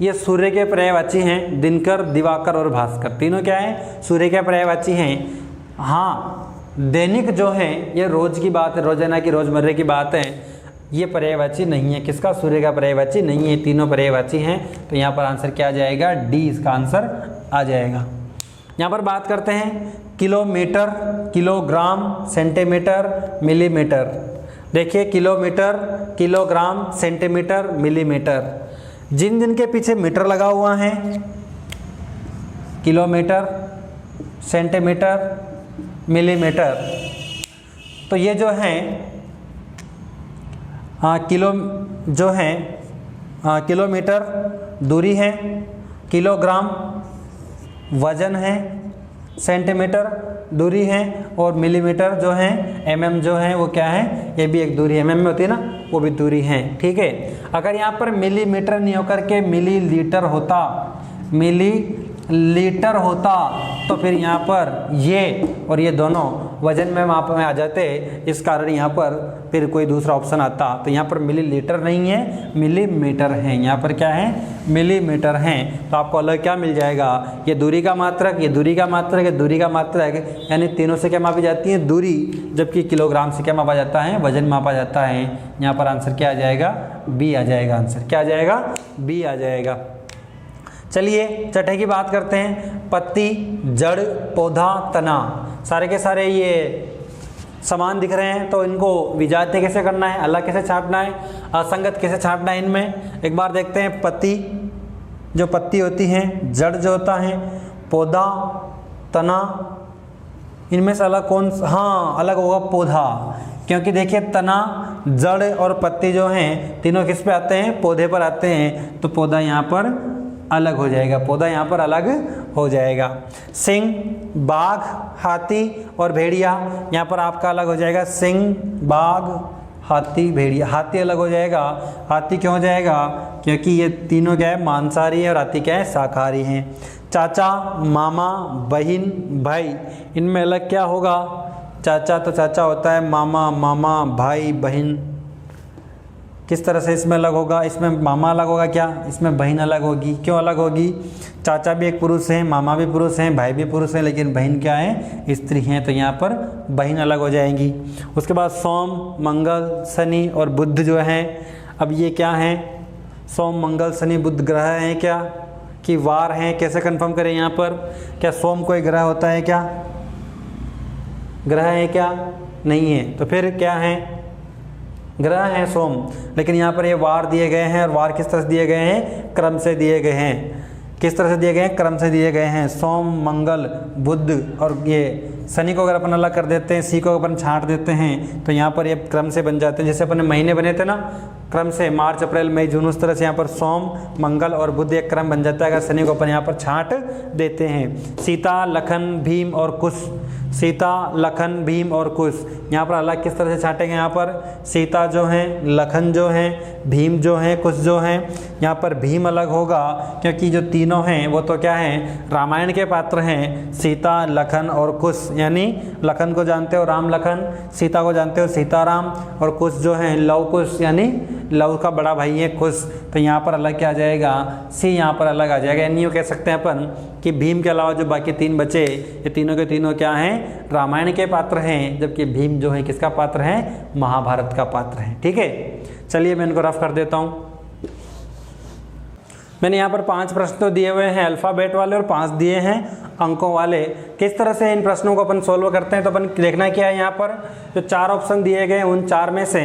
ये सूर्य के पर्यायवाची हैं। दिनकर, दिवाकर और भास्कर तीनों क्या हैं, सूर्य के पर्यायवाची हैं। हाँ, दैनिक जो है ये रोज़ की बात है, रोजाना की, रोज़मर्रे की बात है, ये पर्यायवाची नहीं है। किसका, सूर्य का पर्यायवाची नहीं है, तीनों पर्यायवाची हैं। तो यहाँ पर आंसर क्या आ जाएगा, डी इसका आंसर आ जाएगा। यहाँ पर बात करते हैं किलोमीटर, किलोग्राम, सेंटीमीटर, मिलीमीटर। देखिए किलोमीटर, किलोग्राम, सेंटीमीटर, मिलीमीटर, जिन जिन के पीछे मीटर लगा हुआ है, किलोमीटर, सेंटीमीटर, मिलीमीटर, तो ये जो है किलो जो है किलोमीटर दूरी है, किलोग्राम वजन है, सेंटीमीटर दूरी है और मिलीमीटर जो है, mm जो है वो क्या है, ये भी एक दूरी है, mm में होती है ना, वो भी दूरी है। ठीक है, अगर यहाँ पर मिलीमीटर नहीं होकर के मिलीलीटर होता, मिलीलीटर होता तो फिर यहाँ पर ये और ये दोनों वजन में माप में आ जाते, इस कारण यहाँ पर फिर कोई दूसरा ऑप्शन आता। तो यहाँ पर मिलीलीटर नहीं है, मिलीमीटर है, यहाँ पर क्या है, मिलीमीटर है। तो आपको अलग क्या मिल जाएगा, ये दूरी का मात्रक, ये दूरी का मात्रक, ये दूरी का मात्रक, यानी तीनों से क्या मापी जाती है, दूरी, जबकि किलोग्राम से क्या मापा जाता है, वजन मापा जाता है। यहाँ पर आंसर क्या आ जाएगा, बी आ जाएगा, आंसर क्या आ जाएगा, बी आ जाएगा। चलिए छठे की बात करते हैं। पत्ती, जड़, पौधा, तना, सारे के सारे ये समान दिख रहे हैं, तो इनको विजातीय कैसे करना है, अलग कैसे छांटना है, असंगत कैसे छांटना है, इनमें एक बार देखते हैं। पत्ती, जो पत्ती होती है, जड़ जो होता है, पौधा, तना, इनमें से अलग कौन, हाँ अलग होगा पौधा, क्योंकि देखिए तना, जड़ और पत्ती जो हैं तीनों किस पे आते हैं, पौधे पर आते हैं, तो पौधा यहाँ पर अलग हो जाएगा, पौधा यहाँ पर अलग हो जाएगा। सिंह, बाघ, हाथी और भेड़िया, यहाँ पर आपका अलग हो जाएगा, सिंह, बाघ, हाथी, भेड़िया। हाथी अलग हो जाएगा, हाथी क्यों हो जाएगा, क्योंकि ये तीनों क्या है, मांसाहारी है और हाथी क्या है, शाकाहारी हैं। चाचा, मामा, बहन, भाई, इनमें अलग क्या होगा, चाचा तो चाचा होता है, मामा मामा, भाई बहन, किस तरह से इसमें अलग होगा, इसमें मामा अलग होगा क्या, इसमें बहन अलग होगी। क्यों अलग होगी, चाचा भी एक पुरुष है, मामा भी पुरुष हैं, भाई भी पुरुष हैं, लेकिन बहन क्या है, स्त्री हैं, तो यहाँ पर बहन अलग हो जाएंगी। उसके बाद सोम, मंगल, शनि और बुध जो हैं, अब ये क्या हैं, सोम, मंगल, शनि, बुध ग्रह हैं क्या, कि वार हैं, कैसे कंफर्म करें यहाँ पर, क्या सोम कोई ग्रह होता है क्या, ग्रह है क्या, नहीं है, तो फिर क्या है, ग्रह है सोम, लेकिन यहाँ पर ये वार दिए गए हैं, और वार किस तरह से दिए गए हैं, क्रम से दिए गए हैं। किस तरह से दिए गए हैं, क्रम से दिए गए हैं। सोम, मंगल, बुध और ये शनि को अगर अपन अलग कर देते हैं, सी को अपन छांट देते हैं, तो यहाँ पर ये क्रम से बन जाते हैं। जैसे अपने महीने बने थे ना क्रम से, मार्च, अप्रैल, मई, जून, उस तरह से यहाँ पर सोम, मंगल और बुध एक क्रम बन जाता है अगर शनि को अपन यहाँ पर छांट देते हैं। सीता, लखन, भीम और कुश, सीता, लखन, भीम और कुश, यहाँ पर अलग किस तरह से छांटेंगे, यहाँ पर सीता जो हैं, लखन जो हैं, भीम जो हैं, कुश जो हैं। यहाँ पर भीम अलग होगा क्योंकि जो तीनों हैं वो तो क्या हैं, रामायण के पात्र हैं, सीता, लखन और कुश, यानी लखन को जानते हो राम लखन, सीता को जानते हो सीताराम, और कुश जो हैं लव कुश, यानी लव का बड़ा भाई है कुश। तो यहाँ पर अलग क्या आ जाएगा, सी यहाँ पर अलग आ जाएगा। यानी यूँ कह सकते हैं अपन कि भीम के अलावा जो बाकी तीन बचे, ये तीनों के तीनों क्या हैं, रामायण के पात्र हैं, जबकि भीम जो है किसका पात्र है, महाभारत का पात्र है। ठीक है, चलिए मैं इनको रफ कर देता हूँ। मैंने यहाँ पर 5 प्रश्न तो दिए हुए हैं अल्फ़ाबेट वाले और 5 दिए हैं अंकों वाले। किस तरह से इन प्रश्नों को अपन सोल्व करते हैं, तो अपन देखना क्या है, यहाँ पर जो 4 ऑप्शन दिए गए हैं उन 4 में से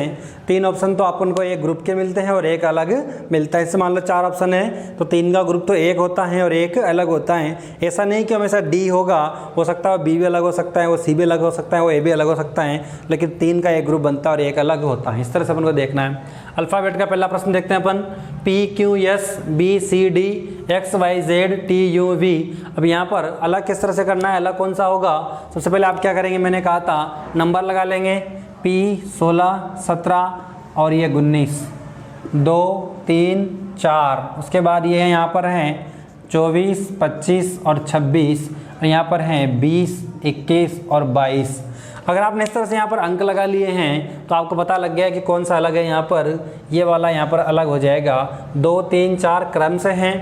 3 ऑप्शन तो अपन को एक ग्रुप के मिलते हैं और एक अलग मिलता है। इससे मान लो 4 ऑप्शन है तो 3 का ग्रुप तो एक होता है और एक अलग होता है। ऐसा नहीं कि हमेशा डी होगा, हो सकता है बी भी अलग हो सकता है, वो सी भी अलग हो सकता है, वो ए भी अलग हो सकता है, लेकिन 3 का एक ग्रुप बनता है और एक अलग होता है। इस तरह से अपन को देखना है। अल्फ़ाबेट का पहला प्रश्न देखते हैं अपन, P Q S B C D X Y Z T U V. अब यहाँ पर अलग किस तरह से करना है, अलग कौन सा होगा, सबसे पहले आप क्या करेंगे, मैंने कहा था नंबर लगा लेंगे, पी 16 17 और ये 19, 2 3 4। उसके बाद ये यहाँ पर हैं 24 25 और 26, और यहाँ पर हैं 20 21 और 22। अगर आपने इस तरह से यहाँ पर अंक लगा लिए हैं तो आपको पता लग गया कि कौन सा अलग है। यहाँ पर ये वाला यहाँ पर अलग हो जाएगा। 2 3 4 क्रम से हैं,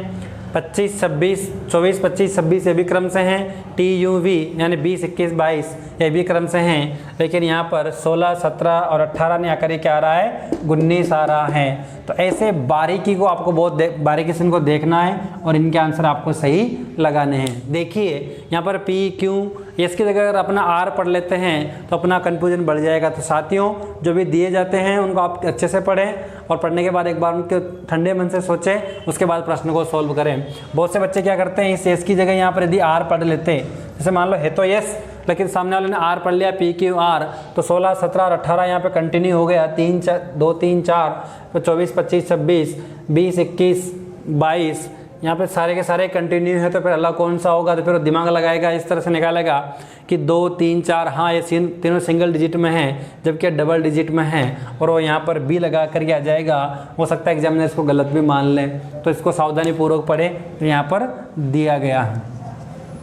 25 26 24 25 26 ये भी क्रम से हैं, टी यू वी यानी 20 21 22 ये भी क्रम से हैं, लेकिन यहाँ पर 16 17 और 18 ने आकर क्या आ रहा है, 19 आ रहा है। तो ऐसे बारीकी को आपको बहुत बारीकी से इनको देखना है और इनके आंसर आपको सही लगाने हैं। देखिए यहाँ पर पी क्यू, इसकी जगह अगर अपना आर पढ़ लेते हैं तो अपना कन्फ्यूजन बढ़ जाएगा। तो साथियों जो भी दिए जाते हैं उनको आप अच्छे से पढ़ें और पढ़ने के बाद एक बार उनके ठंडे मन से सोचें, उसके बाद प्रश्न को सॉल्व करें। बहुत से बच्चे क्या करते हैं, इस एस की जगह यहाँ पर यदि आर पढ़ लेते हैं, जैसे मान लो है तो यस, लेकिन सामने वाले ने आर पढ़ लिया पी क्यू आर, तो 16 17 और 18 यहाँ पे कंटिन्यू हो गया, 2 3 4 तो 24 25 26 20 21 22 यहाँ पे सारे के सारे कंटिन्यू है तो फिर अलग कौन सा होगा, तो फिर वो दिमाग लगाएगा, इस तरह से निकालेगा कि 2 3 4, हाँ ये तीनों सिंगल डिजिट में हैं जबकि डबल डिजिट में हैं, और वो यहाँ पर बी लगा करके आ जाएगा। हो सकता है एग्जामिनर इसको गलत भी मान ले, तो इसको सावधानी पूर्वक पढ़े। तो यहाँ पर दिया गया है,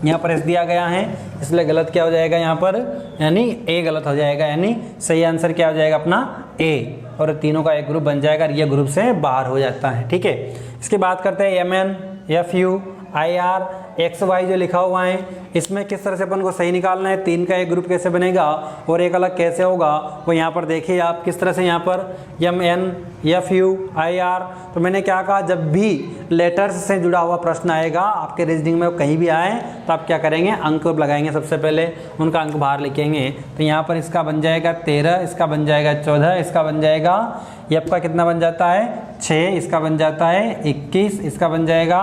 यहाँ पर एस दिया गया है, इसलिए गलत क्या हो जाएगा यहाँ पर, यानी ए गलत हो जाएगा, यानी सही आंसर क्या हो जाएगा अपना ए, और तीनों का एक ग्रुप बन जाएगा, ये ग्रुप से बाहर हो जाता है। ठीक है, इसकी बात करते हैं MN, FU, IR, XY जो लिखा हुआ है, इसमें किस तरह से अपन को सही निकालना है, 3 का एक ग्रुप कैसे बनेगा और एक अलग कैसे होगा, वो यहाँ पर देखिए आप किस तरह से। यहाँ पर MN, FU, IR, तो मैंने क्या कहा, जब भी लेटर्स से जुड़ा हुआ प्रश्न आएगा आपके रीजनिंग में कहीं भी आए तो आप क्या करेंगे, अंक लगाएंगे, सबसे पहले उनका अंक बाहर लिखेंगे। तो यहाँ पर इसका बन जाएगा 13, इसका बन जाएगा 14, इसका बन जाएगा, यप का कितना बन जाता है 6, इसका बन जाता है 21, इसका बन जाएगा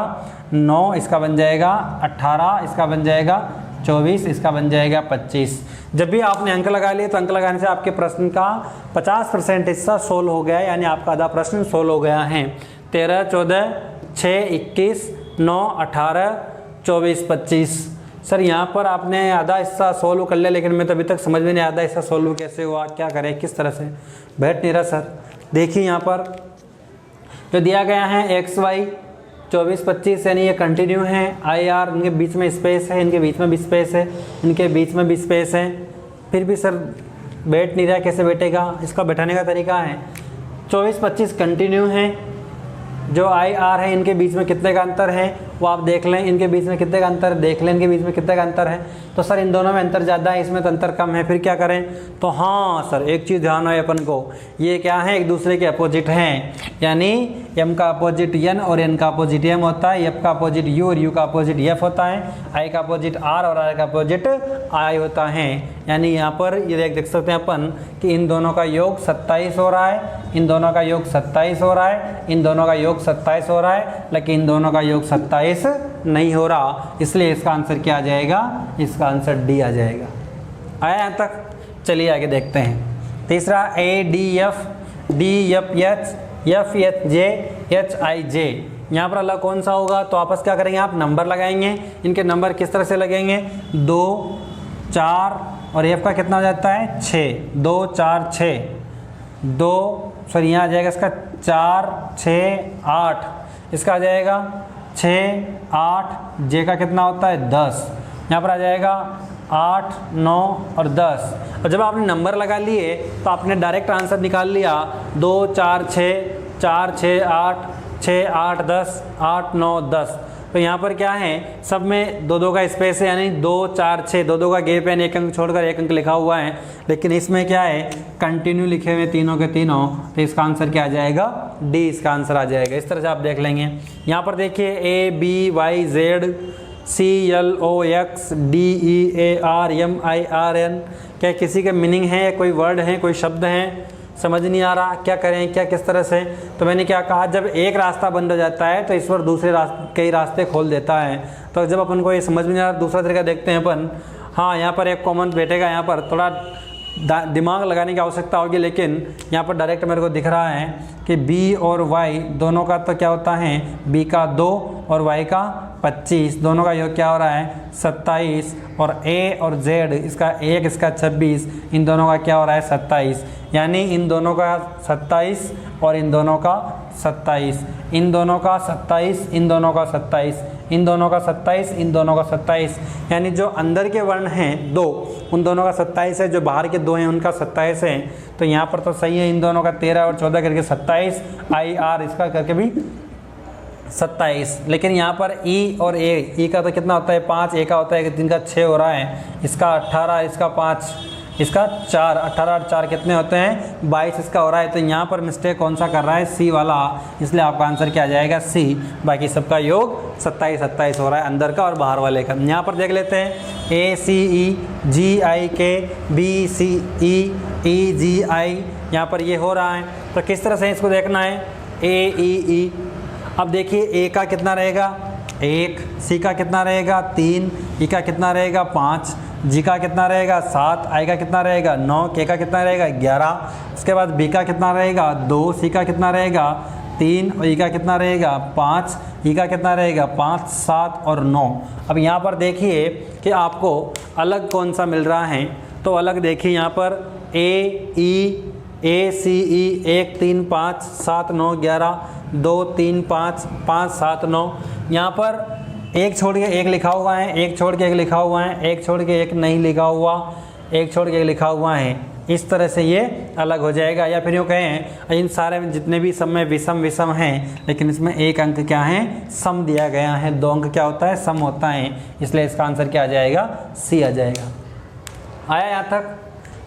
9, इसका बन जाएगा 18, इसका बन जाएगा 24, इसका बन जाएगा 25। जब भी आपने अंक लगा लिए तो अंक लगाने से आपके प्रश्न का 50% हिस्सा सोल्व हो गया है, यानी आपका आधा प्रश्न सोल्व हो गया है। 13, 14, 6, 21, 9, 18, 24, 25। सर यहाँ पर आपने आधा हिस्सा सोल्व कर लिया, लेकिन मैं तो अभी तक समझ में नहीं आधा हिस्सा सोल्व कैसे हुआ, क्या करें, किस तरह से, बैठ नहीं रहा सर। देखिए यहाँ पर जो दिया गया है XY 24, 25, यानी ये कंटिन्यू है। IR इनके बीच में स्पेस है, इनके बीच में भी स्पेस है, इनके बीच में भी स्पेस है, फिर भी सर बैठ नहीं रहा, कैसे बैठेगा, इसका बैठाने का तरीका है। 24, 25 कंटिन्यू है, जो IR है इनके बीच में कितने का अंतर है वो आप देख लें, इनके बीच में कितने का अंतर देख लें, इनके बीच में कितने का अंतर है, तो सर इन दोनों में अंतर ज़्यादा है, इसमें तो अंतर कम है, फिर क्या करें, तो हाँ सर एक चीज़ ध्यान है अपन को, ये क्या है, एक दूसरे के अपोजिट हैं, यानी M का अपोजिट N और N का अपोजिट M होता है, F का अपोजिट U और U का अपोजिट F होता है, I का अपोजिट R और R का अपोजिट I होता है। यानी यहाँ पर ये देख सकते हैं अपन कि इन दोनों का योग 27 हो रहा है, इन दोनों का योग 27 हो रहा है, इन दोनों का योग 27 हो रहा है, लेकिन इन दोनों का योग 27 नहीं हो रहा, इसलिए इसका आंसर क्या आ जाएगा, इसका आंसर डी आ जाएगा। आया यहाँ तक, चलिए आगे देखते हैं। तीसरा ADF, DFH, FHJ, HIJ, यहाँ पर अलग कौन सा होगा, तो आपस क्या करेंगे, आप नंबर लगाएंगे, इनके नंबर किस तरह से लगेंगे, 2, 4 और F का कितना हो जाता है 6, 2, 4, 6, 2, सॉरी यहाँ आ जाएगा इसका 4, 6, 8, इसका आ जाएगा 6, 8, J का कितना होता है 10, यहाँ पर आ जाएगा 8, 9 और 10। और जब आपने नंबर लगा लिए तो आपने डायरेक्ट आंसर निकाल लिया, 2, 4, 6, 4, 6, 8, 6, 8, 10, 8, 9, 10। तो यहाँ पर क्या है, सब में 2 2 का स्पेस है, यानी 2, 4, 6, 2 2 का गैप है, एक अंक छोड़कर एक अंक लिखा हुआ है, लेकिन इसमें क्या है, कंटिन्यू लिखे हुए तीनों के तीनों, तो इसका आंसर क्या आ जाएगा, डी इसका आंसर आ जाएगा। इस तरह से आप देख लेंगे। यहाँ पर देखिए ABYZ CLOX DEARMIRN, क्या किसी के मीनिंग है, कोई वर्ड है, कोई शब्द हैं, समझ नहीं आ रहा, क्या करें, क्या किस तरह से। तो मैंने क्या कहा, जब एक रास्ता बंद हो जाता है तो ईश्वर दूसरे कई रास्ते खोल देता है। तो जब अपन को ये समझ में नहीं आ रहा, दूसरा तरीका देखते हैं अपन। हाँ, यहाँ पर एक कॉमन बैठेगा, यहाँ पर थोड़ा दिमाग लगाने की आवश्यकता होगी, लेकिन यहाँ पर डायरेक्ट मेरे को दिख रहा है कि B और Y दोनों का तो क्या होता है, B का 2 और Y का 25, दोनों का योग क्या हो रहा है 27, और A और Z इसका 1 इसका 26, इन दोनों का क्या हो रहा है 27, यानी इन दोनों का 27 और इन दोनों का 27, इन दोनों का 27, इन दोनों का 27, इन दोनों का 27, इन दोनों का 27, यानी जो अंदर के वर्ण हैं 2 उन दोनों का 27 है, जो बाहर के 2 हैं उनका 27 है। तो यहाँ पर तो सही है, इन दोनों का 13 और 14 करके 27, IR इसका करके भी 27, लेकिन यहाँ पर E और A, E का तो कितना होता है 5, A का होता है 3 का 6 हो रहा है, इसका 18, इसका 5, इसका 4, 18 और 4 कितने होते हैं 22 इसका हो रहा है। तो यहाँ पर मिस्टेक कौन सा कर रहा है, C वाला, इसलिए आपका आंसर क्या आ जाएगा C। बाकी सबका योग 27 27 हो रहा है, अंदर का और बाहर वाले का। यहाँ पर देख लेते हैं ACE GIK BCE EGI, यहाँ पर ये हो रहा है। तो किस तरह से इसको देखना है, AEE। अब देखिए A का कितना रहेगा 1, C का कितना रहेगा 3, E का कितना रहेगा 5, G का कितना रहेगा 7, I का कितना रहेगा 9, K का कितना रहेगा 11, उसके बाद B का कितना रहेगा 2, C का कितना रहेगा 3 और ई का कितना रहेगा 5, ई का कितना रहेगा 5, 7 और 9। अब यहाँ पर देखिए कि आपको अलग कौन सा मिल रहा है, तो अलग देखिए यहाँ पर ए सी ई 1 3 5 7 9 11 2 3 5 5 7 9। यहाँ पर एक छोड़ के एक लिखा हुआ है, एक छोड़ के एक लिखा हुआ है, एक छोड़ के एक नहीं लिखा हुआ, एक छोड़ के एक लिखा हुआ है। इस तरह से ये अलग हो जाएगा। या फिर यूँ कहें इन सारे में जितने भी सब में विषम विषम हैं, लेकिन इसमें एक अंक क्या है सम दिया गया है, 2 अंक क्या होता है सम होता है, इसलिए इसका आंसर क्या आ जाएगा सी आ जाएगा। आया यहाँ तक?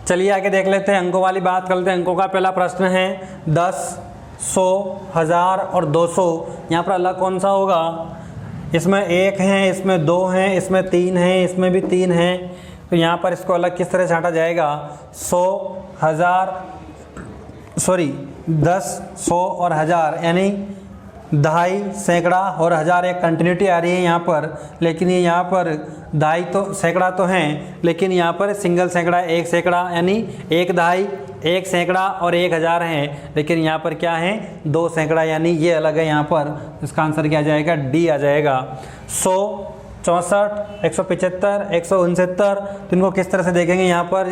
चलिए आगे देख लेते हैं, अंकों वाली बात करते हैं। अंकों का पहला प्रश्न है 10, 100, 1000 और 200। यहाँ पर अलग कौन सा होगा? इसमें 1 है, इसमें 2 हैं, इसमें 3 हैं, इसमें भी 3 हैं। तो यहाँ पर इसको अलग किस तरह छांटा जाएगा? 10, 100 और 1000 यानी दहाई, सैकड़ा और हज़ार एक कंटिन्यूटी आ रही है यहाँ पर, लेकिन ये यहाँ पर दहाई तो सैकड़ा तो हैं, लेकिन यहाँ पर सिंगल सैकड़ा, एक सैकड़ा यानी एक दहाई, एक सैकड़ा और 1000 हैं, लेकिन यहाँ पर क्या है 2 सैकड़ा यानी ये अलग है। यहाँ पर इसका आंसर क्या आ जाएगा डी आ जाएगा। 100, 64, 175, 169। तो इनको किस तरह से देखेंगे? यहाँ पर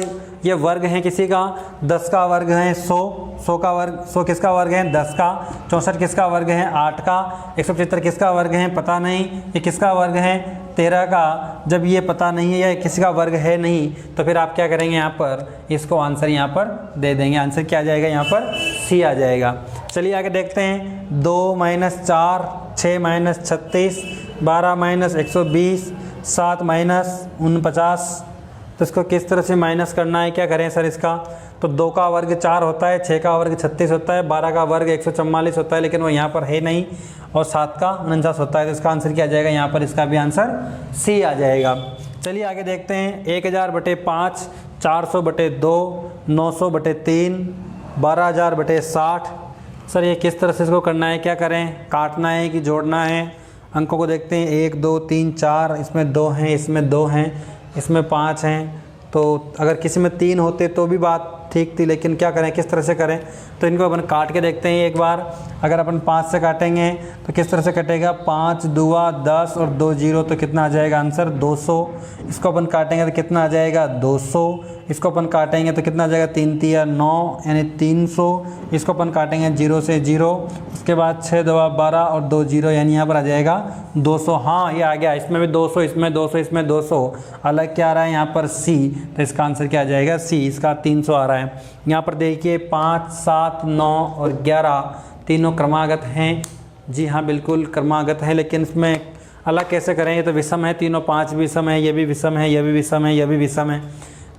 ये वर्ग हैं किसी का, 10 का वर्ग है 100 का वर्ग, 100 किसका वर्ग है 10 का, 64 किसका वर्ग है 8 का, 175 किसका वर्ग है पता नहीं, ये किसका वर्ग है 13 का। जब ये पता नहीं है या किसी का वर्ग है नहीं, तो फिर आप क्या करेंगे यहाँ पर इसको आंसर यहाँ पर दे देंगे। आंसर क्या आ जाएगा यहाँ पर सी आ जाएगा। चलिए आगे देखते हैं। 2 - 4, 6 - 36, 12 - 120, 7 - 49। तो इसको किस तरह से माइनस करना है, क्या करें सर इसका? तो 2 का वर्ग 4 होता है, 6 का वर्ग 36 होता है, 12 का वर्ग 144 होता है, लेकिन वो यहाँ पर है नहीं, और 7 का 49 होता है। तो इसका आंसर क्या आ जाएगा यहाँ पर? इसका भी आंसर सी आ जाएगा। चलिए आगे देखते हैं। 1000/5, 400/2, 900/3, 12000/60। सर ये किस तरह से इसको करना है, क्या करें? काटना है कि जोड़ना है? अंकों को देखते हैं। 1 2 3 4, इसमें 2 हैं, इसमें 2 हैं, इसमें 5 हैं। तो अगर किसी में 3 होते तो भी बात ठीक थी, लेकिन क्या करें, किस तरह से करें? तो इनको अपन काट के देखते हैं एक बार। अगर अपन 5 से काटेंगे तो किस तरह से कटेगा? 5 दूआ 10 और 2 0, तो कितना आ जाएगा आंसर 200। इसको अपन काटेंगे तो कितना आ जाएगा 200। इसको अपन काटेंगे तो कितना आ जाएगा 3 3 9 यानी 300। इसको अपन काटेंगे 0 से 0, उसके बाद 6 दूआ 12 और 2 0 यानी यहाँ पर आ जाएगा 200। हाँ ये आ गया, इसमें भी 200, इसमें 200, इसमें 200। अलग क्या आ रहा है यहाँ पर सी, तो इसका आंसर क्या आ जाएगा सी, इसका 300 आ रहा है। यहाँ पर देखिए 5 7 9 और 11 तीनों क्रमागत हैं। जी हाँ बिल्कुल क्रमागत है, लेकिन इसमें अलग कैसे करें? ये तो विषम है, तीनों 5 विषम है, ये भी विषम है, ये भी विषम है, ये भी विषम है।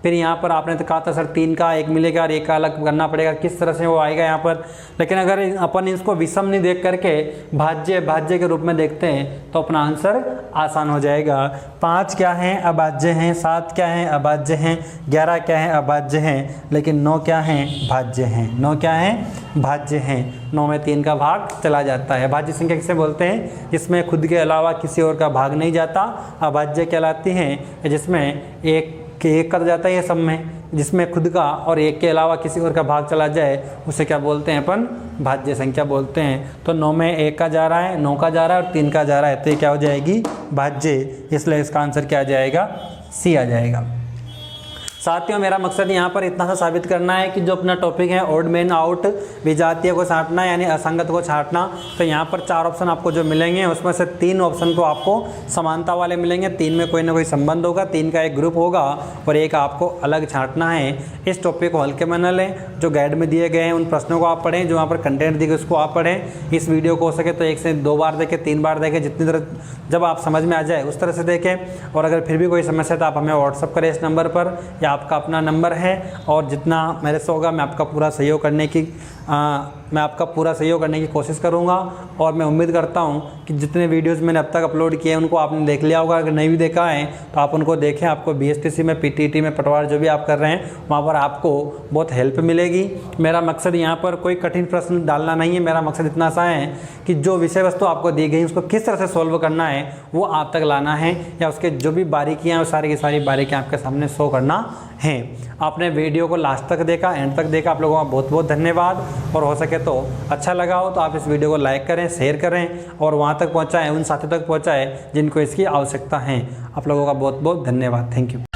फिर यहाँ पर आपने तो कहा था सर 3 का 1 मिलेगा और 1 का अलग करना पड़ेगा, किस तरह से वो आएगा यहाँ पर? लेकिन अगर अपन इसको विषम नहीं देख करके भाज्य के रूप में देखते हैं तो अपना आंसर आसान हो जाएगा। 5 क्या है अभाज्य हैं, 7 क्या है अभाज्य हैं, 11 क्या है अभाज्य हैं, लेकिन 9 क्या है भाज्य हैं। 9 क्या है भाज्य हैं। 9 में 3 का भाग चला जाता है। भाज्य संख्या किसे बोलते हैं? जिसमें खुद के अलावा किसी और का भाग नहीं जाता, अभाज्य कहलाती हैं। जिसमें एक कर जाता है ये सब में, जिसमें खुद का और 1 के अलावा किसी और का भाग चला जाए, उसे क्या बोलते हैं अपन? भाज्य संख्या बोलते हैं। तो 9 में 1 का जा रहा है, 9 का जा रहा है और 3 का जा रहा है, तो ये क्या हो जाएगी भाज्य। इसलिए इसका आंसर क्या आ जाएगा सी आ जाएगा। साथियों मेरा मकसद यहाँ पर इतना सा साबित करना है कि जो अपना टॉपिक है ऑड मैन आउट, विजातीय को छांटना यानी असंगत को छांटना, तो यहाँ पर 4 ऑप्शन आपको जो मिलेंगे उसमें से 3 ऑप्शन तो आपको समानता वाले मिलेंगे, 3 में कोई ना कोई संबंध होगा, 3 का एक ग्रुप होगा और एक आपको अलग छांटना है। इस टॉपिक को हल्के में न लें, जो गाइड में दिए गए हैं उन प्रश्नों को आप पढ़ें, जो वहाँ पर कंटेंट दिए गए उसको आप पढ़ें। इस वीडियो को हो सके तो 1 से 2 बार देखें, 3 बार देखें, जितनी तरह जब आप समझ में आ जाए उस तरह से देखें। और अगर फिर भी कोई समस्या है तो आप हमें व्हाट्सअप करें इस नंबर पर, या आपका अपना नंबर है, और जितना मेरे से होगा मैं आपका पूरा सहयोग करने की कोशिश करूंगा। और मैं उम्मीद करता हूं कि जितने वीडियोस मैंने अब तक अपलोड किए हैं उनको आपने देख लिया होगा। अगर नहीं भी देखा है तो आप उनको देखें। आपको BSTC में, PTT में, पटवार जो भी आप कर रहे हैं वहाँ पर आपको बहुत हेल्प मिलेगी। मेरा मकसद यहाँ पर कोई कठिन प्रश्न डालना नहीं है। मेरा मकसद इतना सा है कि जो विषय वस्तु आपको दी गई उसको किस तरह से सॉल्व करना है वो आप तक लाना है, या उसके जो भी बारीकियाँ हैं वो सारी की सारी बारीकियाँ आपके सामने शो करना हैं। आपने वीडियो को लास्ट तक देखा, एंड तक देखा, आप लोगों का बहुत बहुत धन्यवाद। और हो सके तो अच्छा लगा हो तो आप इस वीडियो को लाइक करें, शेयर करें और वहाँ तक पहुँचाएँ, उन साथियों तक पहुँचाएँ जिनको इसकी आवश्यकता है। आप लोगों का बहुत बहुत धन्यवाद। Thank you.